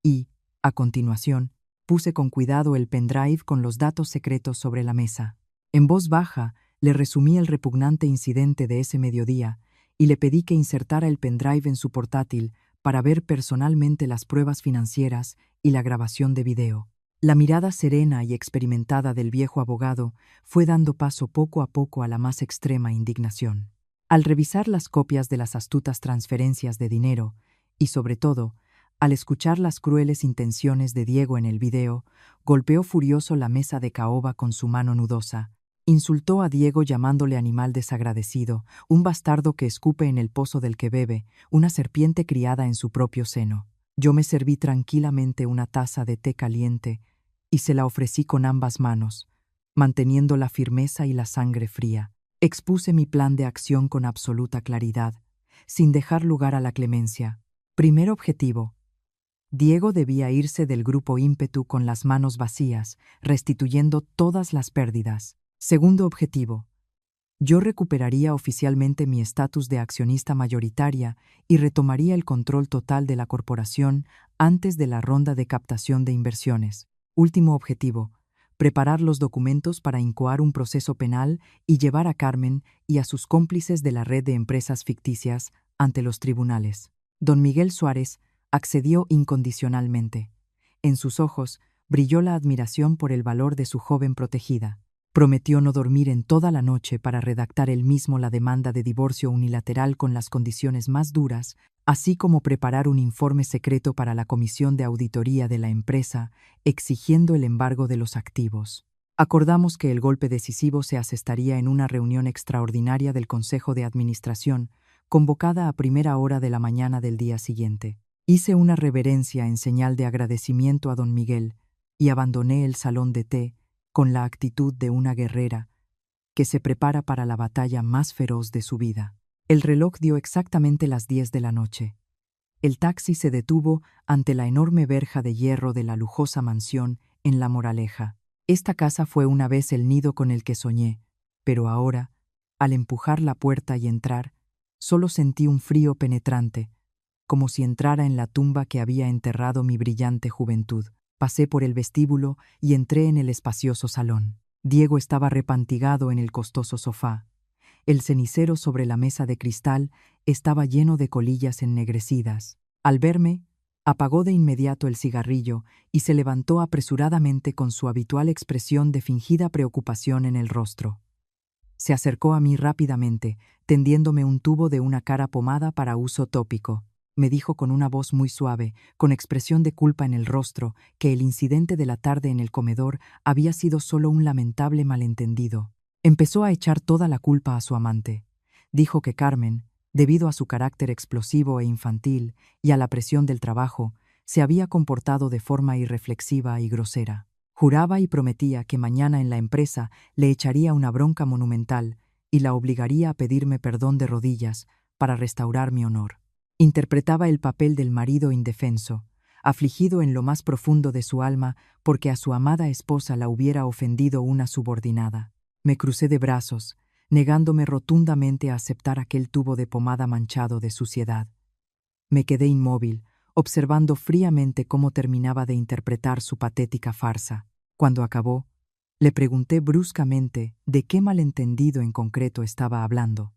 y, a continuación, puse con cuidado el pendrive con los datos secretos sobre la mesa. En voz baja, le resumí el repugnante incidente de ese mediodía y le pedí que insertara el pendrive en su portátil para ver personalmente las pruebas financieras y la grabación de video. La mirada serena y experimentada del viejo abogado fue dando paso poco a poco a la más extrema indignación. Al revisar las copias de las astutas transferencias de dinero y, sobre todo, al escuchar las crueles intenciones de Diego en el video, golpeó furioso la mesa de caoba con su mano nudosa. Insultó a Diego llamándole animal desagradecido, un bastardo que escupe en el pozo del que bebe, una serpiente criada en su propio seno. Yo me serví tranquilamente una taza de té caliente y se la ofrecí con ambas manos, manteniendo la firmeza y la sangre fría. Expuse mi plan de acción con absoluta claridad, sin dejar lugar a la clemencia. Primer objetivo: Diego debía irse del grupo Ímpetu con las manos vacías, restituyendo todas las pérdidas. Segundo objetivo: yo recuperaría oficialmente mi estatus de accionista mayoritaria y retomaría el control total de la corporación antes de la ronda de captación de inversiones. Último objetivo: preparar los documentos para incoar un proceso penal y llevar a Carmen y a sus cómplices de la red de empresas ficticias ante los tribunales. Don Miguel Suárez accedió incondicionalmente. En sus ojos brilló la admiración por el valor de su joven protegida. Prometió no dormir en toda la noche para redactar él mismo la demanda de divorcio unilateral con las condiciones más duras, así como preparar un informe secreto para la comisión de auditoría de la empresa, exigiendo el embargo de los activos. Acordamos que el golpe decisivo se asestaría en una reunión extraordinaria del Consejo de Administración, convocada a primera hora de la mañana del día siguiente. Hice una reverencia en señal de agradecimiento a don Miguel y abandoné el salón de té con la actitud de una guerrera que se prepara para la batalla más feroz de su vida. El reloj dio exactamente las 10 de la noche. El taxi se detuvo ante la enorme verja de hierro de la lujosa mansión en La Moraleja. Esta casa fue una vez el nido con el que soñé, pero ahora, al empujar la puerta y entrar, solo sentí un frío penetrante, como si entrara en la tumba que había enterrado mi brillante juventud. Pasé por el vestíbulo y entré en el espacioso salón. Diego estaba repantigado en el costoso sofá. El cenicero sobre la mesa de cristal estaba lleno de colillas ennegrecidas. Al verme, apagó de inmediato el cigarrillo y se levantó apresuradamente con su habitual expresión de fingida preocupación en el rostro. Se acercó a mí rápidamente, tendiéndome un tubo de una cara pomada para uso tópico. Me dijo con una voz muy suave, con expresión de culpa en el rostro, que el incidente de la tarde en el comedor había sido solo un lamentable malentendido. Empezó a echar toda la culpa a su amante. Dijo que Carmen, debido a su carácter explosivo e infantil y a la presión del trabajo, se había comportado de forma irreflexiva y grosera. Juraba y prometía que mañana en la empresa le echaría una bronca monumental y la obligaría a pedirme perdón de rodillas para restaurar mi honor. Interpretaba el papel del marido indefenso, afligido en lo más profundo de su alma porque a su amada esposa la hubiera ofendido una subordinada. Me crucé de brazos, negándome rotundamente a aceptar aquel tubo de pomada manchado de suciedad. Me quedé inmóvil, observando fríamente cómo terminaba de interpretar su patética farsa. Cuando acabó, le pregunté bruscamente de qué malentendido en concreto estaba hablando.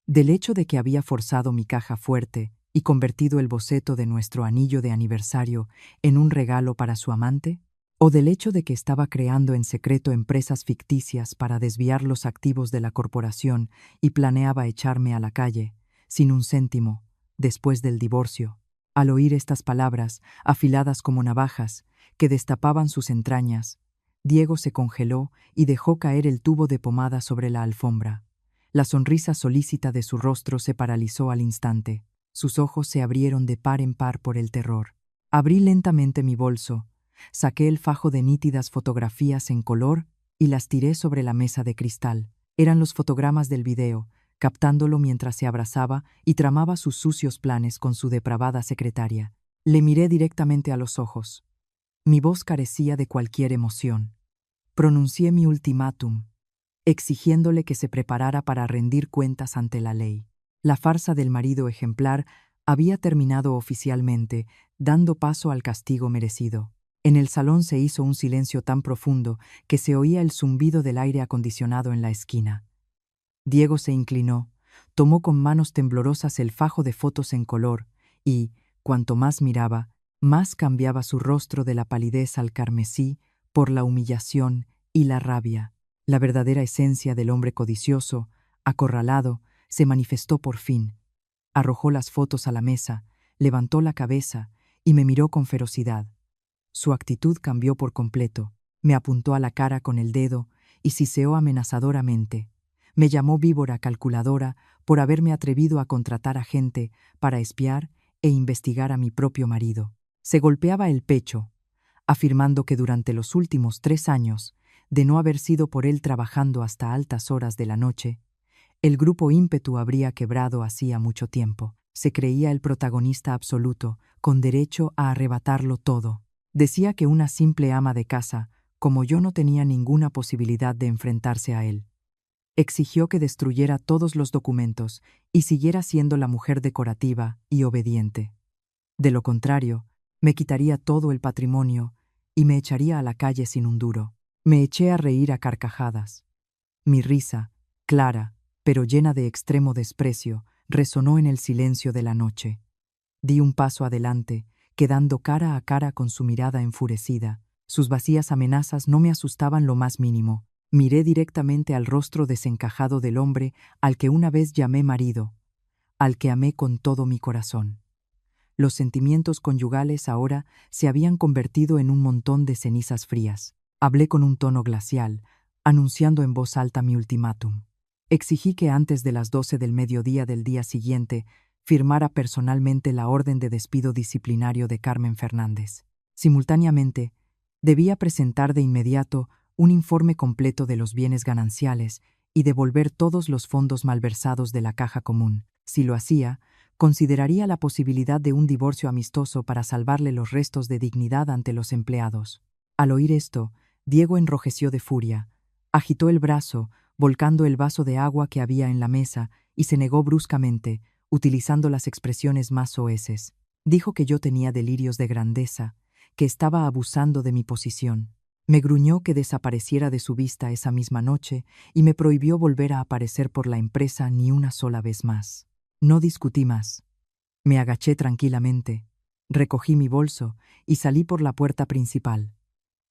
¿Del hecho de que había forzado mi caja fuerte y convertido el boceto de nuestro anillo de aniversario en un regalo para su amante? ¿O del hecho de que estaba creando en secreto empresas ficticias para desviar los activos de la corporación y planeaba echarme a la calle, sin un céntimo, después del divorcio? Al oír estas palabras, afiladas como navajas, que destapaban sus entrañas, Diego se congeló y dejó caer el tubo de pomada sobre la alfombra. La sonrisa solícita de su rostro se paralizó al instante. Sus ojos se abrieron de par en par por el terror. Abrí lentamente mi bolso, saqué el fajo de nítidas fotografías en color y las tiré sobre la mesa de cristal. Eran los fotogramas del video, captándolo mientras se abrazaba y tramaba sus sucios planes con su depravada secretaria. Le miré directamente a los ojos. Mi voz carecía de cualquier emoción. Pronuncié mi ultimátum, exigiéndole que se preparara para rendir cuentas ante la ley. La farsa del marido ejemplar había terminado oficialmente, dando paso al castigo merecido. En el salón se hizo un silencio tan profundo que se oía el zumbido del aire acondicionado en la esquina. Diego se inclinó, tomó con manos temblorosas el fajo de fotos en color y, cuanto más miraba, más cambiaba su rostro de la palidez al carmesí por la humillación y la rabia. La verdadera esencia del hombre codicioso, acorralado, se manifestó por fin. Arrojó las fotos a la mesa, levantó la cabeza y me miró con ferocidad. Su actitud cambió por completo. Me apuntó a la cara con el dedo y siseó amenazadoramente. Me llamó víbora calculadora por haberme atrevido a contratar a gente para espiar e investigar a mi propio marido. Se golpeaba el pecho, afirmando que durante los últimos 3 años, de no haber sido por él trabajando hasta altas horas de la noche, el grupo ímpetu habría quebrado hacía mucho tiempo. Se creía el protagonista absoluto, con derecho a arrebatarlo todo. Decía que una simple ama de casa, como yo, no tenía ninguna posibilidad de enfrentarse a él. Exigió que destruyera todos los documentos y siguiera siendo la mujer decorativa y obediente. De lo contrario, me quitaría todo el patrimonio y me echaría a la calle sin un duro. Me eché a reír a carcajadas. Mi risa, clara, pero llena de extremo desprecio, resonó en el silencio de la noche. Di un paso adelante, quedando cara a cara con su mirada enfurecida. Sus vacías amenazas no me asustaban lo más mínimo. Miré directamente al rostro desencajado del hombre al que una vez llamé marido, al que amé con todo mi corazón. Los sentimientos conyugales ahora se habían convertido en un montón de cenizas frías. Hablé con un tono glacial, anunciando en voz alta mi ultimátum. Exigí que antes de las 12 del mediodía del día siguiente firmara personalmente la orden de despido disciplinario de Carmen Fernández. Simultáneamente, debía presentar de inmediato un informe completo de los bienes gananciales y devolver todos los fondos malversados de la caja común. Si lo hacía, consideraría la posibilidad de un divorcio amistoso para salvarle los restos de dignidad ante los empleados. Al oír esto, Diego enrojeció de furia, agitó el brazo, volcando el vaso de agua que había en la mesa, y se negó bruscamente, utilizando las expresiones más soeces. Dijo que yo tenía delirios de grandeza, que estaba abusando de mi posición. Me gruñó que desapareciera de su vista esa misma noche y me prohibió volver a aparecer por la empresa ni una sola vez más. No discutí más. Me agaché tranquilamente, recogí mi bolso y salí por la puerta principal.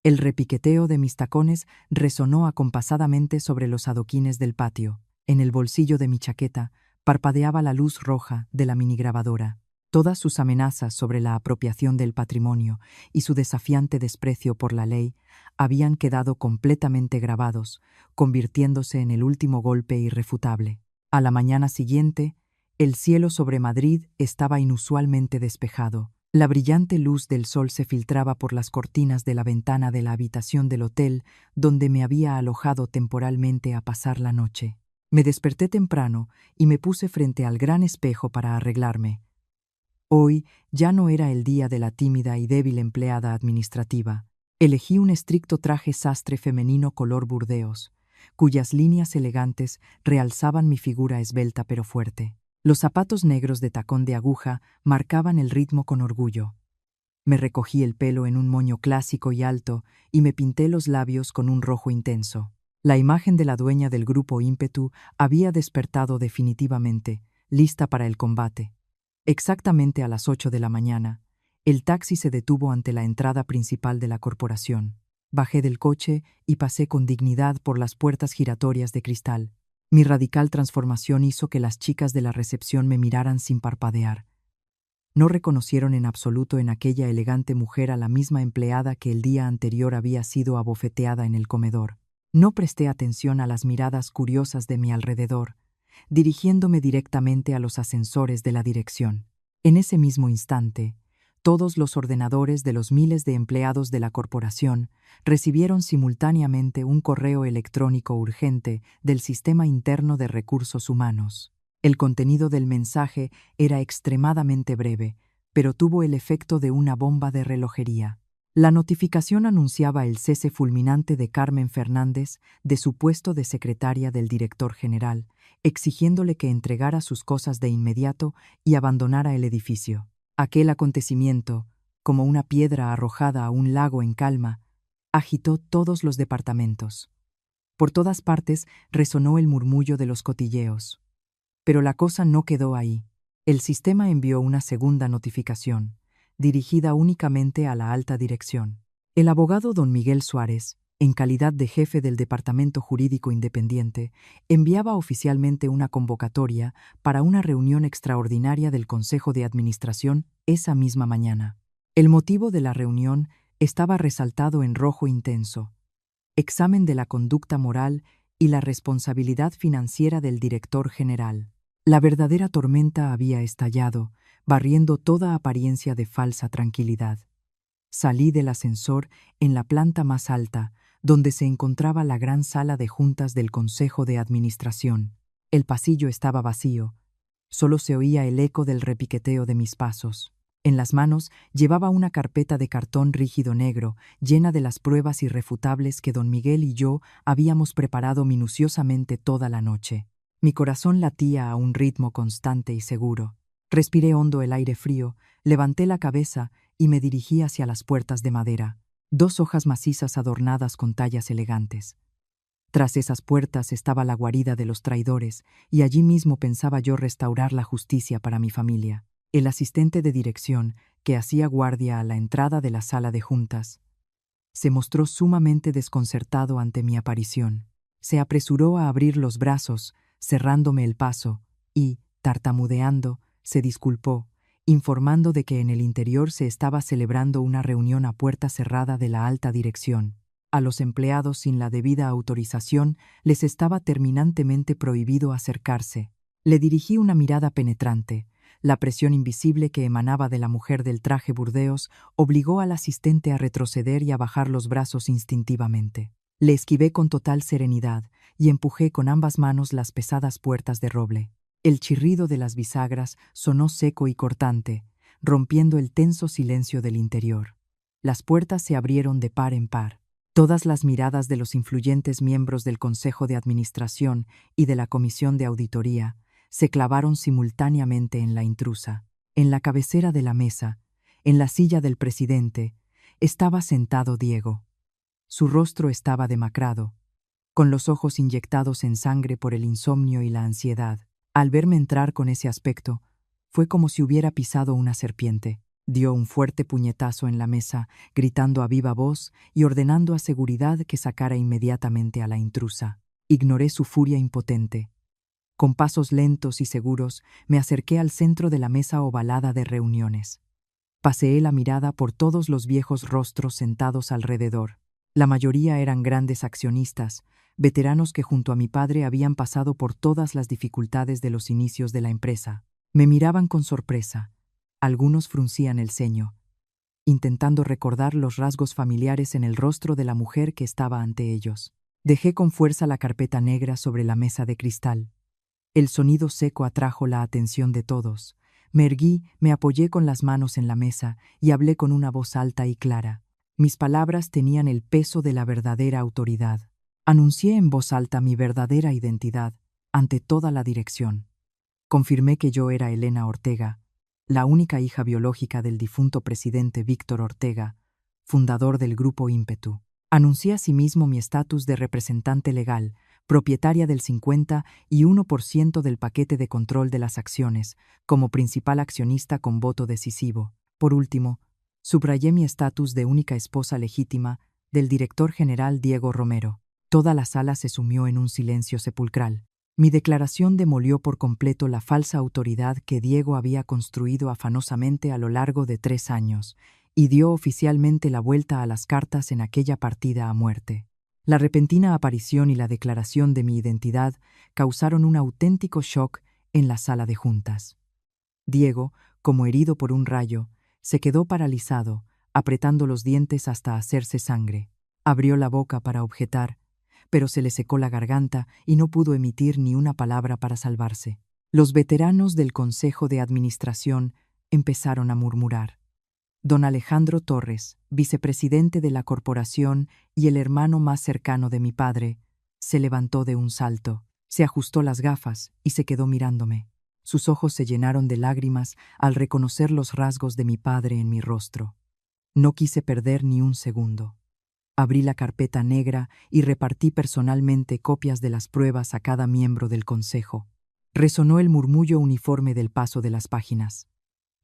El repiqueteo de mis tacones resonó acompasadamente sobre los adoquines del patio. En el bolsillo de mi chaqueta parpadeaba la luz roja de la minigrabadora. Todas sus amenazas sobre la apropiación del patrimonio y su desafiante desprecio por la ley habían quedado completamente grabados, convirtiéndose en el último golpe irrefutable. A la mañana siguiente, el cielo sobre Madrid estaba inusualmente despejado. La brillante luz del sol se filtraba por las cortinas de la ventana de la habitación del hotel donde me había alojado temporalmente a pasar la noche. Me desperté temprano y me puse frente al gran espejo para arreglarme. Hoy ya no era el día de la tímida y débil empleada administrativa. Elegí un estricto traje sastre femenino color burdeos, cuyas líneas elegantes realzaban mi figura esbelta pero fuerte. Los zapatos negros de tacón de aguja marcaban el ritmo con orgullo. Me recogí el pelo en un moño clásico y alto y me pinté los labios con un rojo intenso. La imagen de la dueña del grupo ímpetu había despertado definitivamente, lista para el combate. Exactamente a las 8 de la mañana, el taxi se detuvo ante la entrada principal de la corporación. Bajé del coche y pasé con dignidad por las puertas giratorias de cristal. Mi radical transformación hizo que las chicas de la recepción me miraran sin parpadear. No reconocieron en absoluto en aquella elegante mujer a la misma empleada que el día anterior había sido abofeteada en el comedor. No presté atención a las miradas curiosas de mi alrededor, dirigiéndome directamente a los ascensores de la dirección. En ese mismo instante, todos los ordenadores de los miles de empleados de la corporación recibieron simultáneamente un correo electrónico urgente del Sistema Interno de Recursos Humanos. El contenido del mensaje era extremadamente breve, pero tuvo el efecto de una bomba de relojería. La notificación anunciaba el cese fulminante de Carmen Fernández de su puesto de secretaria del director general, exigiéndole que entregara sus cosas de inmediato y abandonara el edificio. Aquel acontecimiento, como una piedra arrojada a un lago en calma, agitó todos los departamentos. Por todas partes resonó el murmullo de los cotilleos. Pero la cosa no quedó ahí. El sistema envió una segunda notificación, dirigida únicamente a la alta dirección. El abogado don Miguel Suárez, en calidad de jefe del Departamento Jurídico Independiente, enviaba oficialmente una convocatoria para una reunión extraordinaria del Consejo de Administración esa misma mañana. El motivo de la reunión estaba resaltado en rojo intenso: examen de la conducta moral y la responsabilidad financiera del director general. La verdadera tormenta había estallado, barriendo toda apariencia de falsa tranquilidad. Salí del ascensor en la planta más alta, donde se encontraba la gran sala de juntas del Consejo de Administración. El pasillo estaba vacío. Solo se oía el eco del repiqueteo de mis pasos. En las manos llevaba una carpeta de cartón rígido negro, llena de las pruebas irrefutables que don Miguel y yo habíamos preparado minuciosamente toda la noche. Mi corazón latía a un ritmo constante y seguro. Respiré hondo el aire frío, levanté la cabeza y me dirigí hacia las puertas de madera, 2 hojas macizas adornadas con tallas elegantes. Tras esas puertas estaba la guarida de los traidores, y allí mismo pensaba yo restaurar la justicia para mi familia. El asistente de dirección, que hacía guardia a la entrada de la sala de juntas, se mostró sumamente desconcertado ante mi aparición. Se apresuró a abrir los brazos, cerrándome el paso, y, tartamudeando, se disculpó, informando de que en el interior se estaba celebrando una reunión a puerta cerrada de la alta dirección. A los empleados sin la debida autorización les estaba terminantemente prohibido acercarse. Le dirigí una mirada penetrante. La presión invisible que emanaba de la mujer del traje burdeos obligó al asistente a retroceder y a bajar los brazos instintivamente. Le esquivé con total serenidad y empujé con ambas manos las pesadas puertas de roble. El chirrido de las bisagras sonó seco y cortante, rompiendo el tenso silencio del interior. Las puertas se abrieron de par en par. Todas las miradas de los influyentes miembros del Consejo de Administración y de la Comisión de Auditoría se clavaron simultáneamente en la intrusa. En la cabecera de la mesa, en la silla del presidente, estaba sentado Diego. Su rostro estaba demacrado, con los ojos inyectados en sangre por el insomnio y la ansiedad. Al verme entrar con ese aspecto, fue como si hubiera pisado una serpiente. Dio un fuerte puñetazo en la mesa, gritando a viva voz y ordenando a seguridad que sacara inmediatamente a la intrusa. Ignoré su furia impotente. Con pasos lentos y seguros, me acerqué al centro de la mesa ovalada de reuniones. Paseé la mirada por todos los viejos rostros sentados alrededor. La mayoría eran grandes accionistas, veteranos que junto a mi padre habían pasado por todas las dificultades de los inicios de la empresa. Me miraban con sorpresa. Algunos fruncían el ceño, intentando recordar los rasgos familiares en el rostro de la mujer que estaba ante ellos. Dejé con fuerza la carpeta negra sobre la mesa de cristal. El sonido seco atrajo la atención de todos. Me erguí, me apoyé con las manos en la mesa y hablé con una voz alta y clara. Mis palabras tenían el peso de la verdadera autoridad. Anuncié en voz alta mi verdadera identidad ante toda la dirección. Confirmé que yo era Elena Ortega, la única hija biológica del difunto presidente Víctor Ortega, fundador del Grupo Ímpetu. Anuncié asimismo mi estatus de representante legal, propietaria del 51% del paquete de control de las acciones, como principal accionista con voto decisivo. Por último, subrayé mi estatus de única esposa legítima del director general Diego Romero. Toda la sala se sumió en un silencio sepulcral. Mi declaración demolió por completo la falsa autoridad que Diego había construido afanosamente a lo largo de 3 años y dio oficialmente la vuelta a las cartas en aquella partida a muerte. La repentina aparición y la declaración de mi identidad causaron un auténtico shock en la sala de juntas. Diego, como herido por un rayo, se quedó paralizado, apretando los dientes hasta hacerse sangre. Abrió la boca para objetar, pero se le secó la garganta y no pudo emitir ni una palabra para salvarse. Los veteranos del Consejo de Administración empezaron a murmurar. Don Alejandro Torres, vicepresidente de la corporación y el hermano más cercano de mi padre, se levantó de un salto, se ajustó las gafas y se quedó mirándome. Sus ojos se llenaron de lágrimas al reconocer los rasgos de mi padre en mi rostro. No quise perder ni un segundo. Abrí la carpeta negra y repartí personalmente copias de las pruebas a cada miembro del consejo. Resonó el murmullo uniforme del paso de las páginas.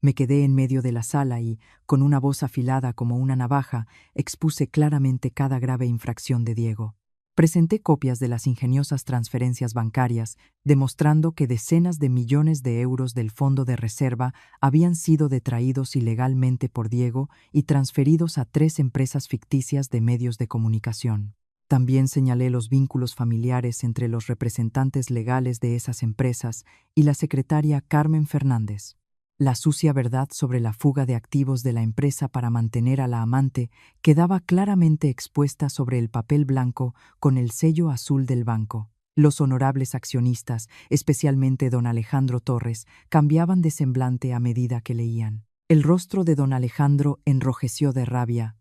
Me quedé en medio de la sala y, con una voz afilada como una navaja, expuse claramente cada grave infracción de Diego. Presenté copias de las ingeniosas transferencias bancarias, demostrando que decenas de millones de euros del fondo de reserva habían sido detraídos ilegalmente por Diego y transferidos a 3 empresas ficticias de medios de comunicación. También señalé los vínculos familiares entre los representantes legales de esas empresas y la secretaria Carmen Fernández. La sucia verdad sobre la fuga de activos de la empresa para mantener a la amante quedaba claramente expuesta sobre el papel blanco con el sello azul del banco. Los honorables accionistas, especialmente don Alejandro Torres, cambiaban de semblante a medida que leían. El rostro de don Alejandro enrojeció de rabia.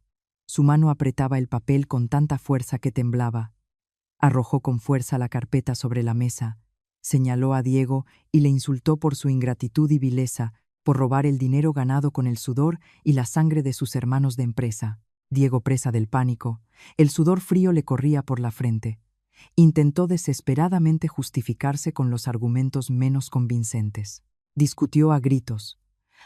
Su mano apretaba el papel con tanta fuerza que temblaba. Arrojó con fuerza la carpeta sobre la mesa, señaló a Diego y le insultó por su ingratitud y vileza, por robar el dinero ganado con el sudor y la sangre de sus hermanos de empresa. Diego, presa del pánico, el sudor frío le corría por la frente. Intentó desesperadamente justificarse con los argumentos menos convincentes. Discutió a gritos,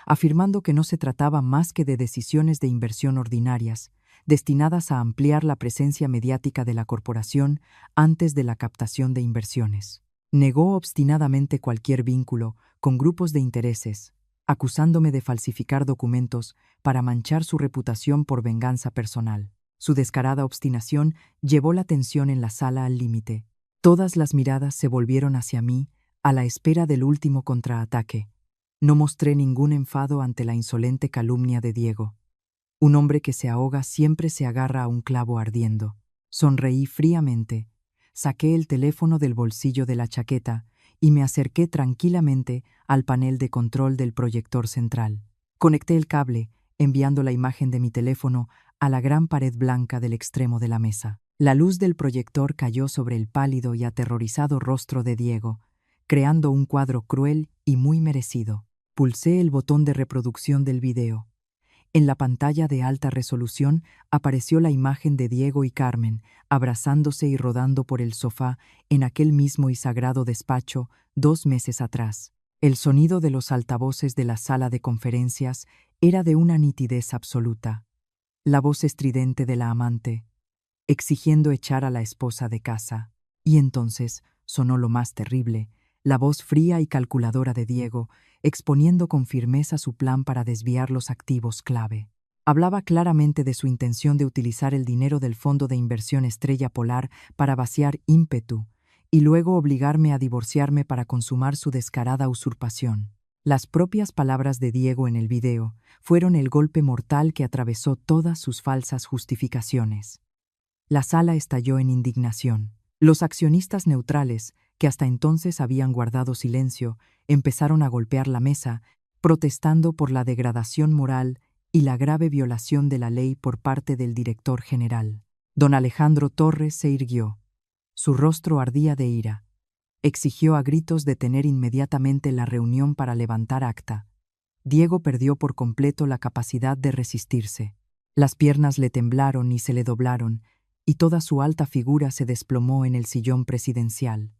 afirmando que no se trataba más que de decisiones de inversión ordinarias, destinadas a ampliar la presencia mediática de la corporación antes de la captación de inversiones. Negó obstinadamente cualquier vínculo con grupos de intereses, acusándome de falsificar documentos para manchar su reputación por venganza personal. Su descarada obstinación llevó la tensión en la sala al límite. Todas las miradas se volvieron hacia mí a la espera del último contraataque. No mostré ningún enfado ante la insolente calumnia de Diego. Un hombre que se ahoga siempre se agarra a un clavo ardiendo. Sonreí fríamente, saqué el teléfono del bolsillo de la chaqueta y me acerqué tranquilamente al panel de control del proyector central. Conecté el cable, enviando la imagen de mi teléfono a la gran pared blanca del extremo de la mesa. La luz del proyector cayó sobre el pálido y aterrorizado rostro de Diego, creando un cuadro cruel y muy merecido. Pulsé el botón de reproducción del video. En la pantalla de alta resolución apareció la imagen de Diego y Carmen, abrazándose y rodando por el sofá en aquel mismo y sagrado despacho 2 meses atrás. El sonido de los altavoces de la sala de conferencias era de una nitidez absoluta. La voz estridente de la amante, exigiendo echar a la esposa de casa. Y entonces sonó lo más terrible, la voz fría y calculadora de Diego, exponiendo con firmeza su plan para desviar los activos clave. Hablaba claramente de su intención de utilizar el dinero del fondo de inversión Estrella Polar para vaciar ímpetu y luego obligarme a divorciarme para consumar su descarada usurpación. Las propias palabras de Diego en el video fueron el golpe mortal que atravesó todas sus falsas justificaciones. La sala estalló en indignación. Los accionistas neutrales, que hasta entonces habían guardado silencio, empezaron a golpear la mesa, protestando por la degradación moral y la grave violación de la ley por parte del director general. Don Alejandro Torres se irguió. Su rostro ardía de ira. Exigió a gritos detener inmediatamente la reunión para levantar acta. Diego perdió por completo la capacidad de resistirse. Las piernas le temblaron y se le doblaron, y toda su alta figura se desplomó en el sillón presidencial.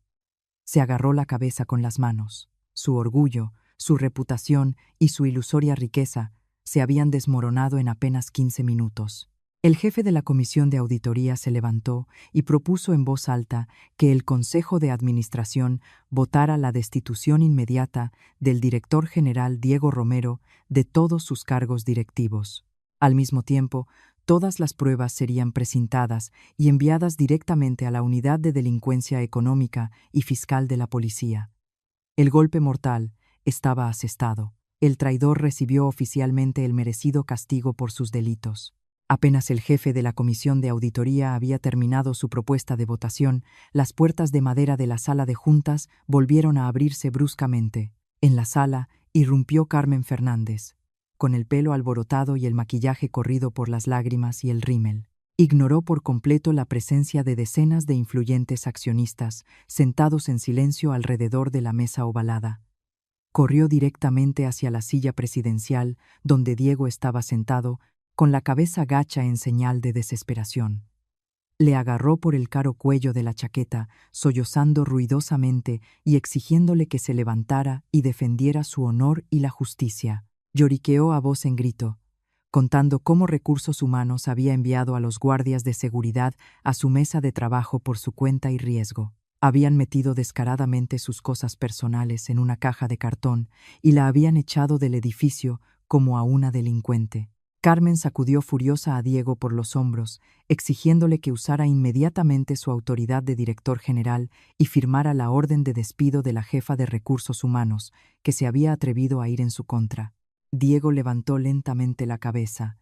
Se agarró la cabeza con las manos. Su orgullo, su reputación y su ilusoria riqueza se habían desmoronado en apenas 15 minutos. El jefe de la comisión de auditoría se levantó y propuso en voz alta que el Consejo de Administración votara la destitución inmediata del director general Diego Romero de todos sus cargos directivos. Al mismo tiempo, todas las pruebas serían precintadas y enviadas directamente a la Unidad de Delincuencia Económica y Fiscal de la Policía. El golpe mortal estaba asestado. El traidor recibió oficialmente el merecido castigo por sus delitos. Apenas el jefe de la comisión de auditoría había terminado su propuesta de votación, las puertas de madera de la sala de juntas volvieron a abrirse bruscamente. En la sala irrumpió Carmen Fernández, con el pelo alborotado y el maquillaje corrido por las lágrimas y el rímel. Ignoró por completo la presencia de decenas de influyentes accionistas, sentados en silencio alrededor de la mesa ovalada. Corrió directamente hacia la silla presidencial, donde Diego estaba sentado, con la cabeza gacha en señal de desesperación. Le agarró por el caro cuello de la chaqueta, sollozando ruidosamente y exigiéndole que se levantara y defendiera su honor y la justicia. Lloriqueó a voz en grito, contando cómo Recursos Humanos había enviado a los guardias de seguridad a su mesa de trabajo por su cuenta y riesgo. Habían metido descaradamente sus cosas personales en una caja de cartón y la habían echado del edificio como a una delincuente. Carmen sacudió furiosa a Diego por los hombros, exigiéndole que usara inmediatamente su autoridad de director general y firmara la orden de despido de la jefa de Recursos Humanos, que se había atrevido a ir en su contra. Diego levantó lentamente la cabeza.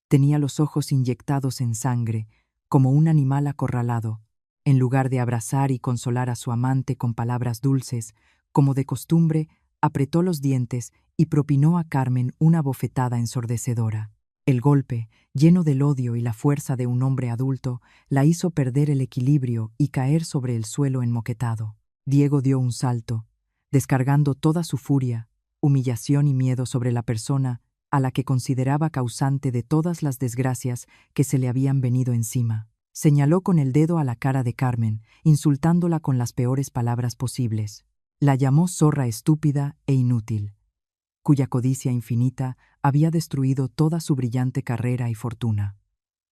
Tenía los ojos inyectados en sangre, como un animal acorralado. En lugar de abrazar y consolar a su amante con palabras dulces, como de costumbre, apretó los dientes y propinó a Carmen una bofetada ensordecedora. El golpe, lleno del odio y la fuerza de un hombre adulto, la hizo perder el equilibrio y caer sobre el suelo enmoquetado. Diego dio un salto, descargando toda su furia, humillación y miedo sobre la persona a la que consideraba causante de todas las desgracias que se le habían venido encima. Señaló con el dedo a la cara de Carmen, insultándola con las peores palabras posibles. La llamó zorra estúpida e inútil, cuya codicia infinita había destruido toda su brillante carrera y fortuna.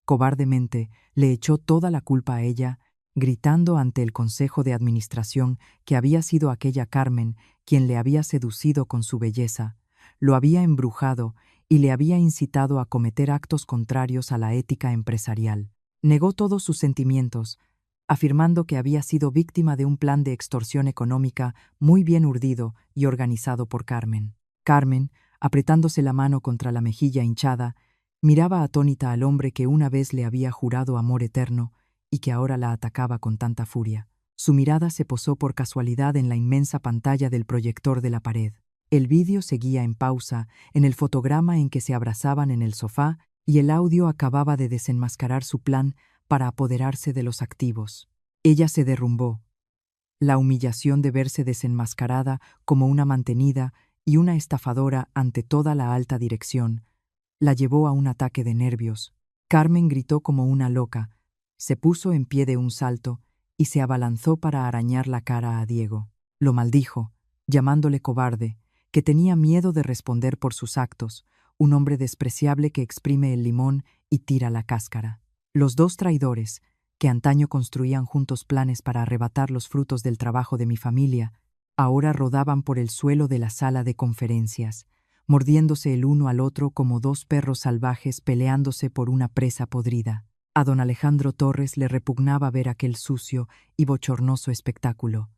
Cobardemente le echó toda la culpa a ella, gritando ante el Consejo de Administración que había sido aquella Carmen quien le había seducido con su belleza, lo había embrujado y le había incitado a cometer actos contrarios a la ética empresarial. Negó todos sus sentimientos, afirmando que había sido víctima de un plan de extorsión económica muy bien urdido y organizado por Carmen. Carmen, apretándose la mano contra la mejilla hinchada, miraba atónita al hombre que una vez le había jurado amor eterno y que ahora la atacaba con tanta furia. Su mirada se posó por casualidad en la inmensa pantalla del proyector de la pared. El vídeo seguía en pausa en el fotograma en que se abrazaban en el sofá y el audio acababa de desenmascarar su plan para apoderarse de los activos. Ella se derrumbó, La humillación de verse desenmascarada como una mantenida y una estafadora ante toda la alta dirección la llevó a un ataque de nervios. Carmen gritó como una loca, se puso en pie de un salto y se abalanzó para arañar la cara a Diego. Lo maldijo, llamándole cobarde, que tenía miedo de responder por sus actos, un hombre despreciable que exprime el limón y tira la cáscara. Los dos traidores, que antaño construían juntos planes para arrebatar los frutos del trabajo de mi familia, ahora rodaban por el suelo de la sala de conferencias, mordiéndose el uno al otro como dos perros salvajes peleándose por una presa podrida. A don Alejandro Torres le repugnaba ver aquel sucio y bochornoso espectáculo.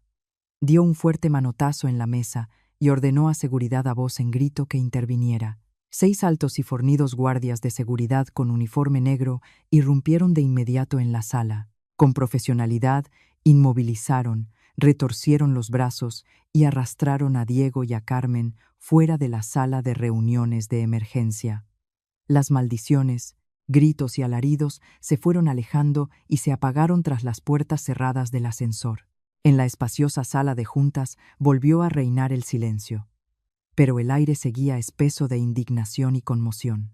Dio un fuerte manotazo en la mesa y ordenó a seguridad a voz en grito que interviniera. 6 altos y fornidos guardias de seguridad con uniforme negro irrumpieron de inmediato en la sala. Con profesionalidad, inmovilizaron, retorcieron los brazos y arrastraron a Diego y a Carmen fuera de la sala de reuniones de emergencia. Las maldiciones, gritos y alaridos se fueron alejando y se apagaron tras las puertas cerradas del ascensor. En la espaciosa sala de juntas volvió a reinar el silencio. Pero el aire seguía espeso de indignación y conmoción.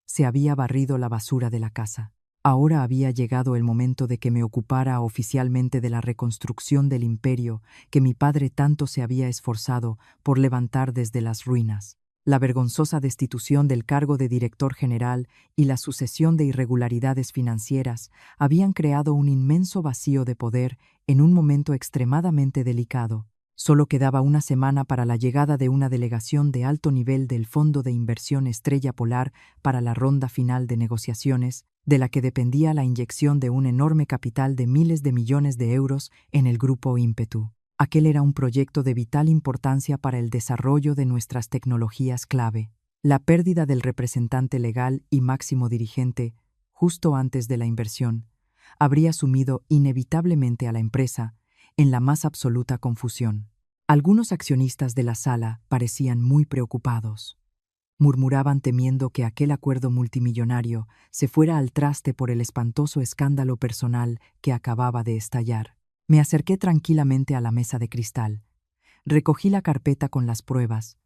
Se había barrido la basura de la casa. Ahora había llegado el momento de que me ocupara oficialmente de la reconstrucción del imperio que mi padre tanto se había esforzado por levantar desde las ruinas. La vergonzosa destitución del cargo de director general y la sucesión de irregularidades financieras habían creado un inmenso vacío de poder en un momento extremadamente delicado. Solo quedaba una semana para la llegada de una delegación de alto nivel del Fondo de Inversión Estrella Polar para la ronda final de negociaciones, de la que dependía la inyección de un enorme capital de miles de millones de euros en el grupo Ímpetu. Aquel era un proyecto de vital importancia para el desarrollo de nuestras tecnologías clave. La pérdida del representante legal y máximo dirigente, justo antes de la inversión, habría sumido inevitablemente a la empresa en la más absoluta confusión. Algunos accionistas de la sala parecían muy preocupados. Murmuraban temiendo que aquel acuerdo multimillonario se fuera al traste por el espantoso escándalo personal que acababa de estallar. Me acerqué tranquilamente a la mesa de cristal. Recogí la carpeta con las pruebas.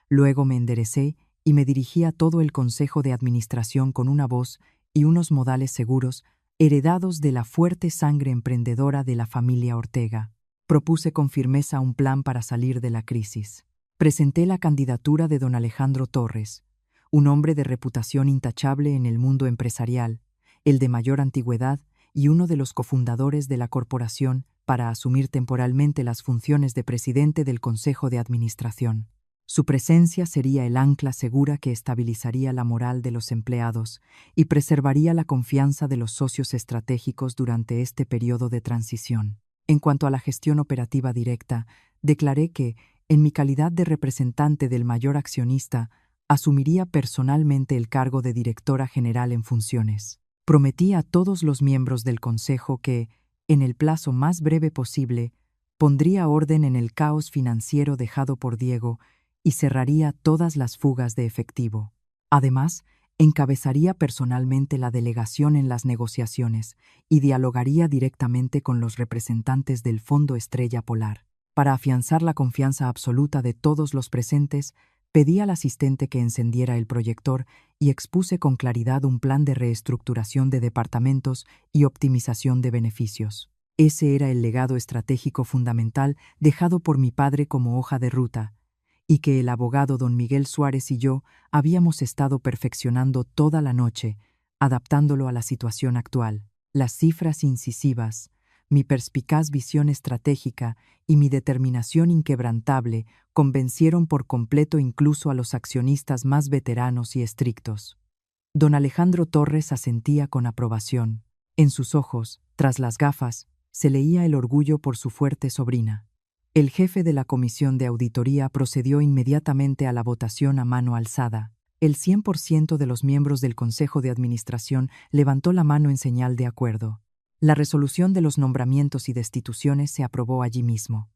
Luego me enderecé y me dirigí a todo el consejo de administración con una voz y unos modales seguros heredados de la fuerte sangre emprendedora de la familia Ortega. Propuse con firmeza un plan para salir de la crisis. Presenté la candidatura de don Alejandro Torres, un hombre de reputación intachable en el mundo empresarial, el de mayor antigüedad y uno de los cofundadores de la corporación, para asumir temporalmente las funciones de presidente del Consejo de Administración. Su presencia sería el ancla segura que estabilizaría la moral de los empleados y preservaría la confianza de los socios estratégicos durante este periodo de transición. En cuanto a la gestión operativa directa, declaré que, en mi calidad de representante del mayor accionista, asumiría personalmente el cargo de directora general en funciones. Prometí a todos los miembros del Consejo que, en el plazo más breve posible, pondría orden en el caos financiero dejado por Diego y cerraría todas las fugas de efectivo. Además, encabezaría personalmente la delegación en las negociaciones y dialogaría directamente con los representantes del Fondo Estrella Polar. Para afianzar la confianza absoluta de todos los presentes, pedí al asistente que encendiera el proyector y expuse con claridad un plan de reestructuración de departamentos y optimización de beneficios. Ese era el legado estratégico fundamental dejado por mi padre como hoja de ruta, y que el abogado don Miguel Suárez y yo habíamos estado perfeccionando toda la noche, adaptándolo a la situación actual. Las cifras incisivas, mi perspicaz visión estratégica y mi determinación inquebrantable convencieron por completo incluso a los accionistas más veteranos y estrictos. Don Alejandro Torres asentía con aprobación. En sus ojos, tras las gafas, se leía el orgullo por su fuerte sobrina. El jefe de la comisión de auditoría procedió inmediatamente a la votación a mano alzada. El 100% de los miembros del Consejo de Administración levantó la mano en señal de acuerdo. La resolución de los nombramientos y destituciones se aprobó allí mismo.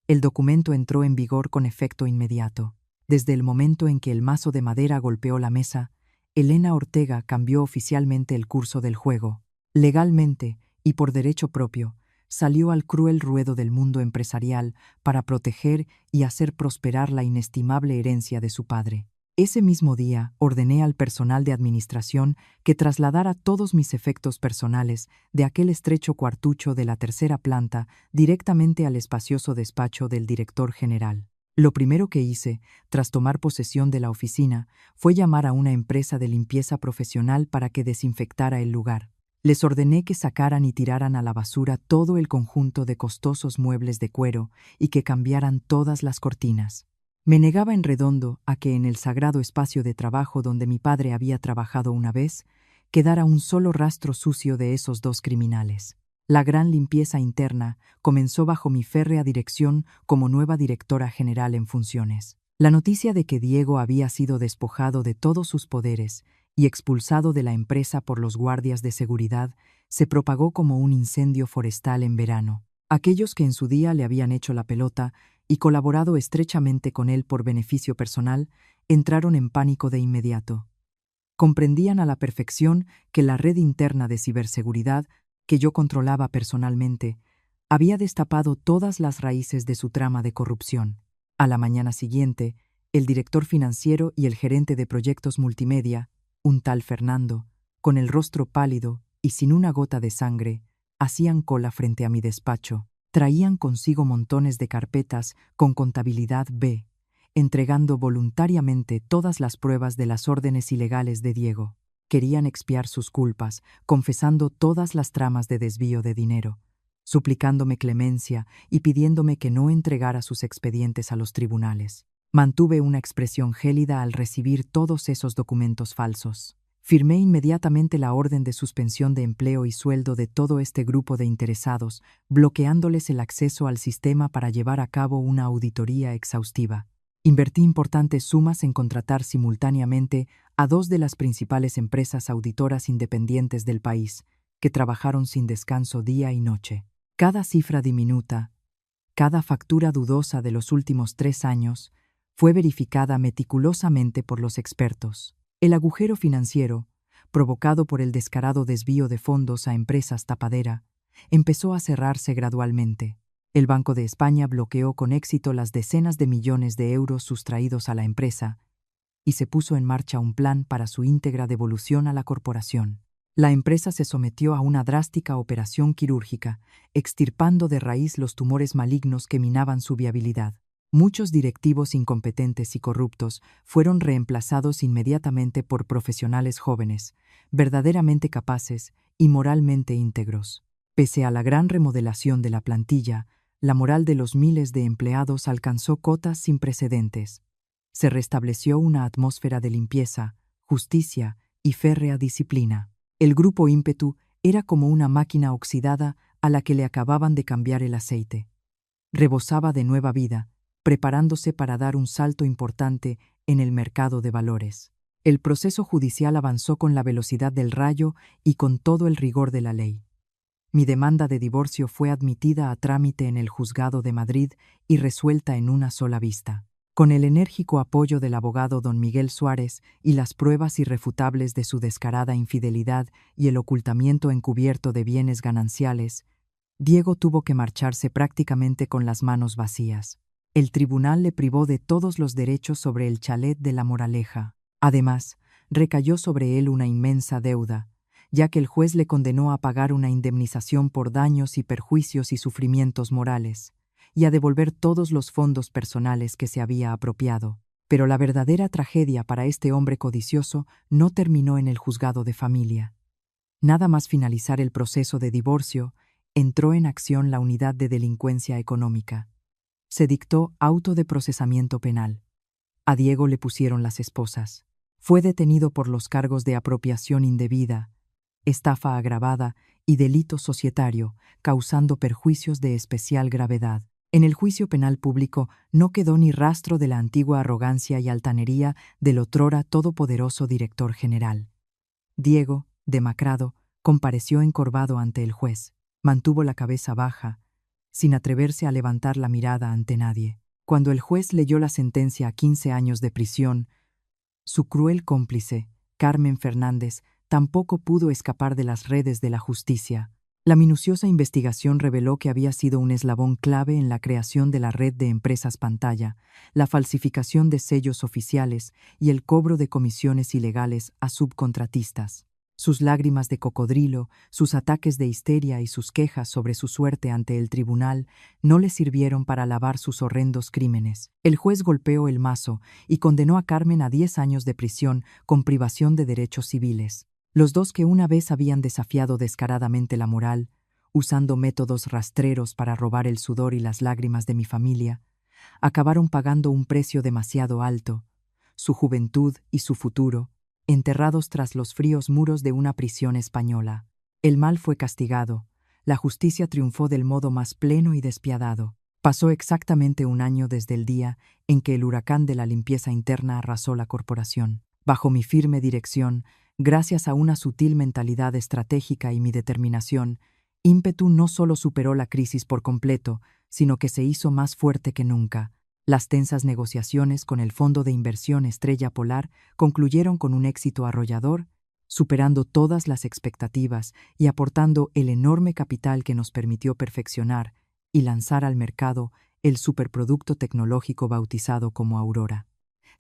El documento entró en vigor con efecto inmediato. Desde el momento en que el mazo de madera golpeó la mesa, Elena Ortega cambió oficialmente el curso del juego. Legalmente, y por derecho propio, salió al cruel ruedo del mundo empresarial para proteger y hacer prosperar la inestimable herencia de su padre. Ese mismo día ordené al personal de administración que trasladara todos mis efectos personales de aquel estrecho cuartucho de la tercera planta directamente al espacioso despacho del director general. Lo primero que hice, tras tomar posesión de la oficina, fue llamar a una empresa de limpieza profesional para que desinfectara el lugar. Les ordené que sacaran y tiraran a la basura todo el conjunto de costosos muebles de cuero y que cambiaran todas las cortinas. Me negaba en redondo a que en el sagrado espacio de trabajo donde mi padre había trabajado una vez, quedara un solo rastro sucio de esos dos criminales. La gran limpieza interna comenzó bajo mi férrea dirección como nueva directora general en funciones. La noticia de que Diego había sido despojado de todos sus poderes y expulsado de la empresa por los guardias de seguridad se propagó como un incendio forestal en verano. Aquellos que en su día le habían hecho la pelota y colaborado estrechamente con él por beneficio personal, entraron en pánico de inmediato. Comprendían a la perfección que la red interna de ciberseguridad, que yo controlaba personalmente, había destapado todas las raíces de su trama de corrupción. A la mañana siguiente, el director financiero y el gerente de proyectos multimedia, un tal Fernando, con el rostro pálido y sin una gota de sangre, hacían cola frente a mi despacho. Traían consigo montones de carpetas con contabilidad B, entregando voluntariamente todas las pruebas de las órdenes ilegales de Diego. Querían expiar sus culpas, confesando todas las tramas de desvío de dinero, suplicándome clemencia y pidiéndome que no entregara sus expedientes a los tribunales. Mantuve una expresión gélida al recibir todos esos documentos falsos. Firmé inmediatamente la orden de suspensión de empleo y sueldo de todo este grupo de interesados, bloqueándoles el acceso al sistema para llevar a cabo una auditoría exhaustiva. Invertí importantes sumas en contratar simultáneamente a dos de las principales empresas auditoras independientes del país, que trabajaron sin descanso día y noche. Cada cifra diminuta, cada factura dudosa de los últimos 3 años, fue verificada meticulosamente por los expertos. El agujero financiero, provocado por el descarado desvío de fondos a empresas tapadera, empezó a cerrarse gradualmente. El Banco de España bloqueó con éxito las decenas de millones de euros sustraídos a la empresa y se puso en marcha un plan para su íntegra devolución a la corporación. La empresa se sometió a una drástica operación quirúrgica, extirpando de raíz los tumores malignos que minaban su viabilidad. Muchos directivos incompetentes y corruptos fueron reemplazados inmediatamente por profesionales jóvenes, verdaderamente capaces y moralmente íntegros. Pese a la gran remodelación de la plantilla, la moral de los miles de empleados alcanzó cotas sin precedentes. Se restableció una atmósfera de limpieza, justicia y férrea disciplina. El grupo ímpetu era como una máquina oxidada a la que le acababan de cambiar el aceite. Rebosaba de nueva vida, preparándose para dar un salto importante en el mercado de valores. El proceso judicial avanzó con la velocidad del rayo y con todo el rigor de la ley. Mi demanda de divorcio fue admitida a trámite en el juzgado de Madrid y resuelta en una sola vista. Con el enérgico apoyo del abogado don Miguel Suárez y las pruebas irrefutables de su descarada infidelidad y el ocultamiento encubierto de bienes gananciales, Diego tuvo que marcharse prácticamente con las manos vacías. El tribunal le privó de todos los derechos sobre el chalet de La Moraleja. Además, recayó sobre él una inmensa deuda, ya que el juez le condenó a pagar una indemnización por daños y perjuicios y sufrimientos morales, y a devolver todos los fondos personales que se había apropiado. Pero la verdadera tragedia para este hombre codicioso no terminó en el juzgado de familia. Nada más finalizar el proceso de divorcio, entró en acción la unidad de delincuencia económica. Se dictó auto de procesamiento penal. A Diego le pusieron las esposas. Fue detenido por los cargos de apropiación indebida, estafa agravada y delito societario, causando perjuicios de especial gravedad. En el juicio penal público no quedó ni rastro de la antigua arrogancia y altanería del otrora todopoderoso director general. Diego, demacrado, compareció encorvado ante el juez. Mantuvo la cabeza baja, sin atreverse a levantar la mirada ante nadie. Cuando el juez leyó la sentencia a 15 años de prisión, su cruel cómplice, Carmen Fernández, tampoco pudo escapar de las redes de la justicia. La minuciosa investigación reveló que había sido un eslabón clave en la creación de la red de empresas pantalla, la falsificación de sellos oficiales y el cobro de comisiones ilegales a subcontratistas. Sus lágrimas de cocodrilo, sus ataques de histeria y sus quejas sobre su suerte ante el tribunal no le sirvieron para lavar sus horrendos crímenes. El juez golpeó el mazo y condenó a Carmen a 10 años de prisión con privación de derechos civiles. Los dos que una vez habían desafiado descaradamente la moral, usando métodos rastreros para robar el sudor y las lágrimas de mi familia, acabaron pagando un precio demasiado alto, su juventud y su futuro, enterrados tras los fríos muros de una prisión española. El mal fue castigado, la justicia triunfó del modo más pleno y despiadado. Pasó exactamente un año desde el día en que el huracán de la limpieza interna arrasó la corporación. Bajo mi firme dirección, gracias a una sutil mentalidad estratégica y mi determinación, Ímpetu no solo superó la crisis por completo, sino que se hizo más fuerte que nunca. Las tensas negociaciones con el Fondo de Inversión Estrella Polar concluyeron con un éxito arrollador, superando todas las expectativas y aportando el enorme capital que nos permitió perfeccionar y lanzar al mercado el superproducto tecnológico bautizado como Aurora.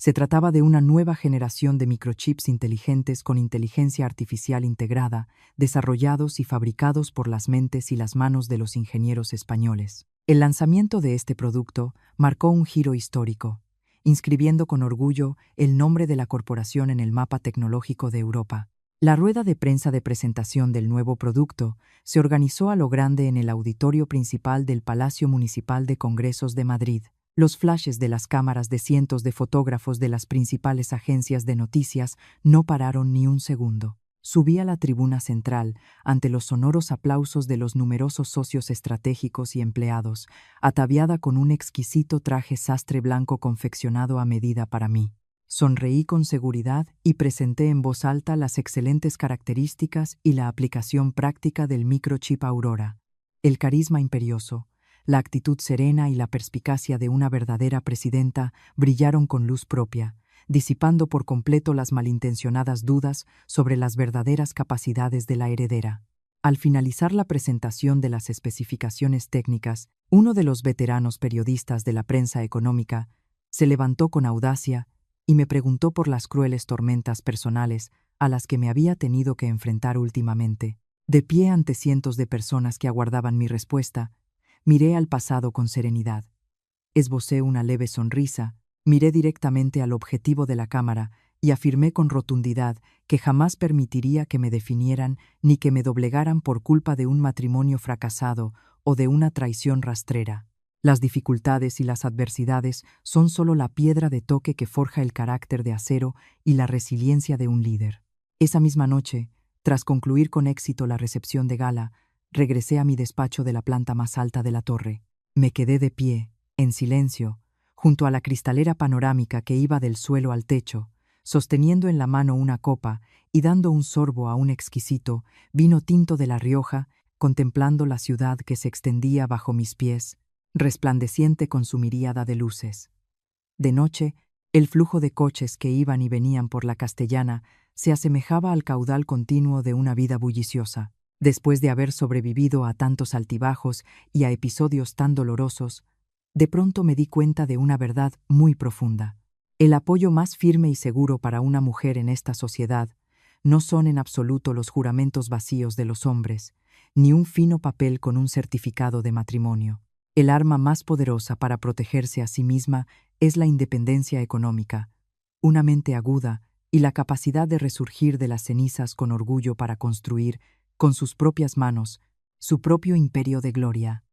Se trataba de una nueva generación de microchips inteligentes con inteligencia artificial integrada, desarrollados y fabricados por las mentes y las manos de los ingenieros españoles. El lanzamiento de este producto marcó un giro histórico, inscribiendo con orgullo el nombre de la corporación en el mapa tecnológico de Europa. La rueda de prensa de presentación del nuevo producto se organizó a lo grande en el auditorio principal del Palacio Municipal de Congresos de Madrid. Los flashes de las cámaras de cientos de fotógrafos de las principales agencias de noticias no pararon ni un segundo. Subí a la tribuna central ante los sonoros aplausos de los numerosos socios estratégicos y empleados, ataviada con un exquisito traje sastre blanco confeccionado a medida para mí. Sonreí con seguridad y presenté en voz alta las excelentes características y la aplicación práctica del microchip Aurora. El carisma imperioso, la actitud serena y la perspicacia de una verdadera presidenta brillaron con luz propia, disipando por completo las malintencionadas dudas sobre las verdaderas capacidades de la heredera. Al finalizar la presentación de las especificaciones técnicas, uno de los veteranos periodistas de la prensa económica se levantó con audacia y me preguntó por las crueles tormentas personales a las que me había tenido que enfrentar últimamente. De pie ante cientos de personas que aguardaban mi respuesta, miré al pasado con serenidad. Esbocé una leve sonrisa, miré directamente al objetivo de la cámara y afirmé con rotundidad que jamás permitiría que me definieran ni que me doblegaran por culpa de un matrimonio fracasado o de una traición rastrera. Las dificultades y las adversidades son solo la piedra de toque que forja el carácter de acero y la resiliencia de un líder. Esa misma noche, tras concluir con éxito la recepción de gala, regresé a mi despacho de la planta más alta de la torre. Me quedé de pie, en silencio, junto a la cristalera panorámica que iba del suelo al techo, sosteniendo en la mano una copa y dando un sorbo a un exquisito vino tinto de La Rioja, contemplando la ciudad que se extendía bajo mis pies, resplandeciente con su miríada de luces. De noche, el flujo de coches que iban y venían por la Castellana se asemejaba al caudal continuo de una vida bulliciosa. Después de haber sobrevivido a tantos altibajos y a episodios tan dolorosos, de pronto me di cuenta de una verdad muy profunda. El apoyo más firme y seguro para una mujer en esta sociedad no son en absoluto los juramentos vacíos de los hombres, ni un fino papel con un certificado de matrimonio. El arma más poderosa para protegerse a sí misma es la independencia económica, una mente aguda y la capacidad de resurgir de las cenizas con orgullo para construir, con sus propias manos, su propio imperio de gloria.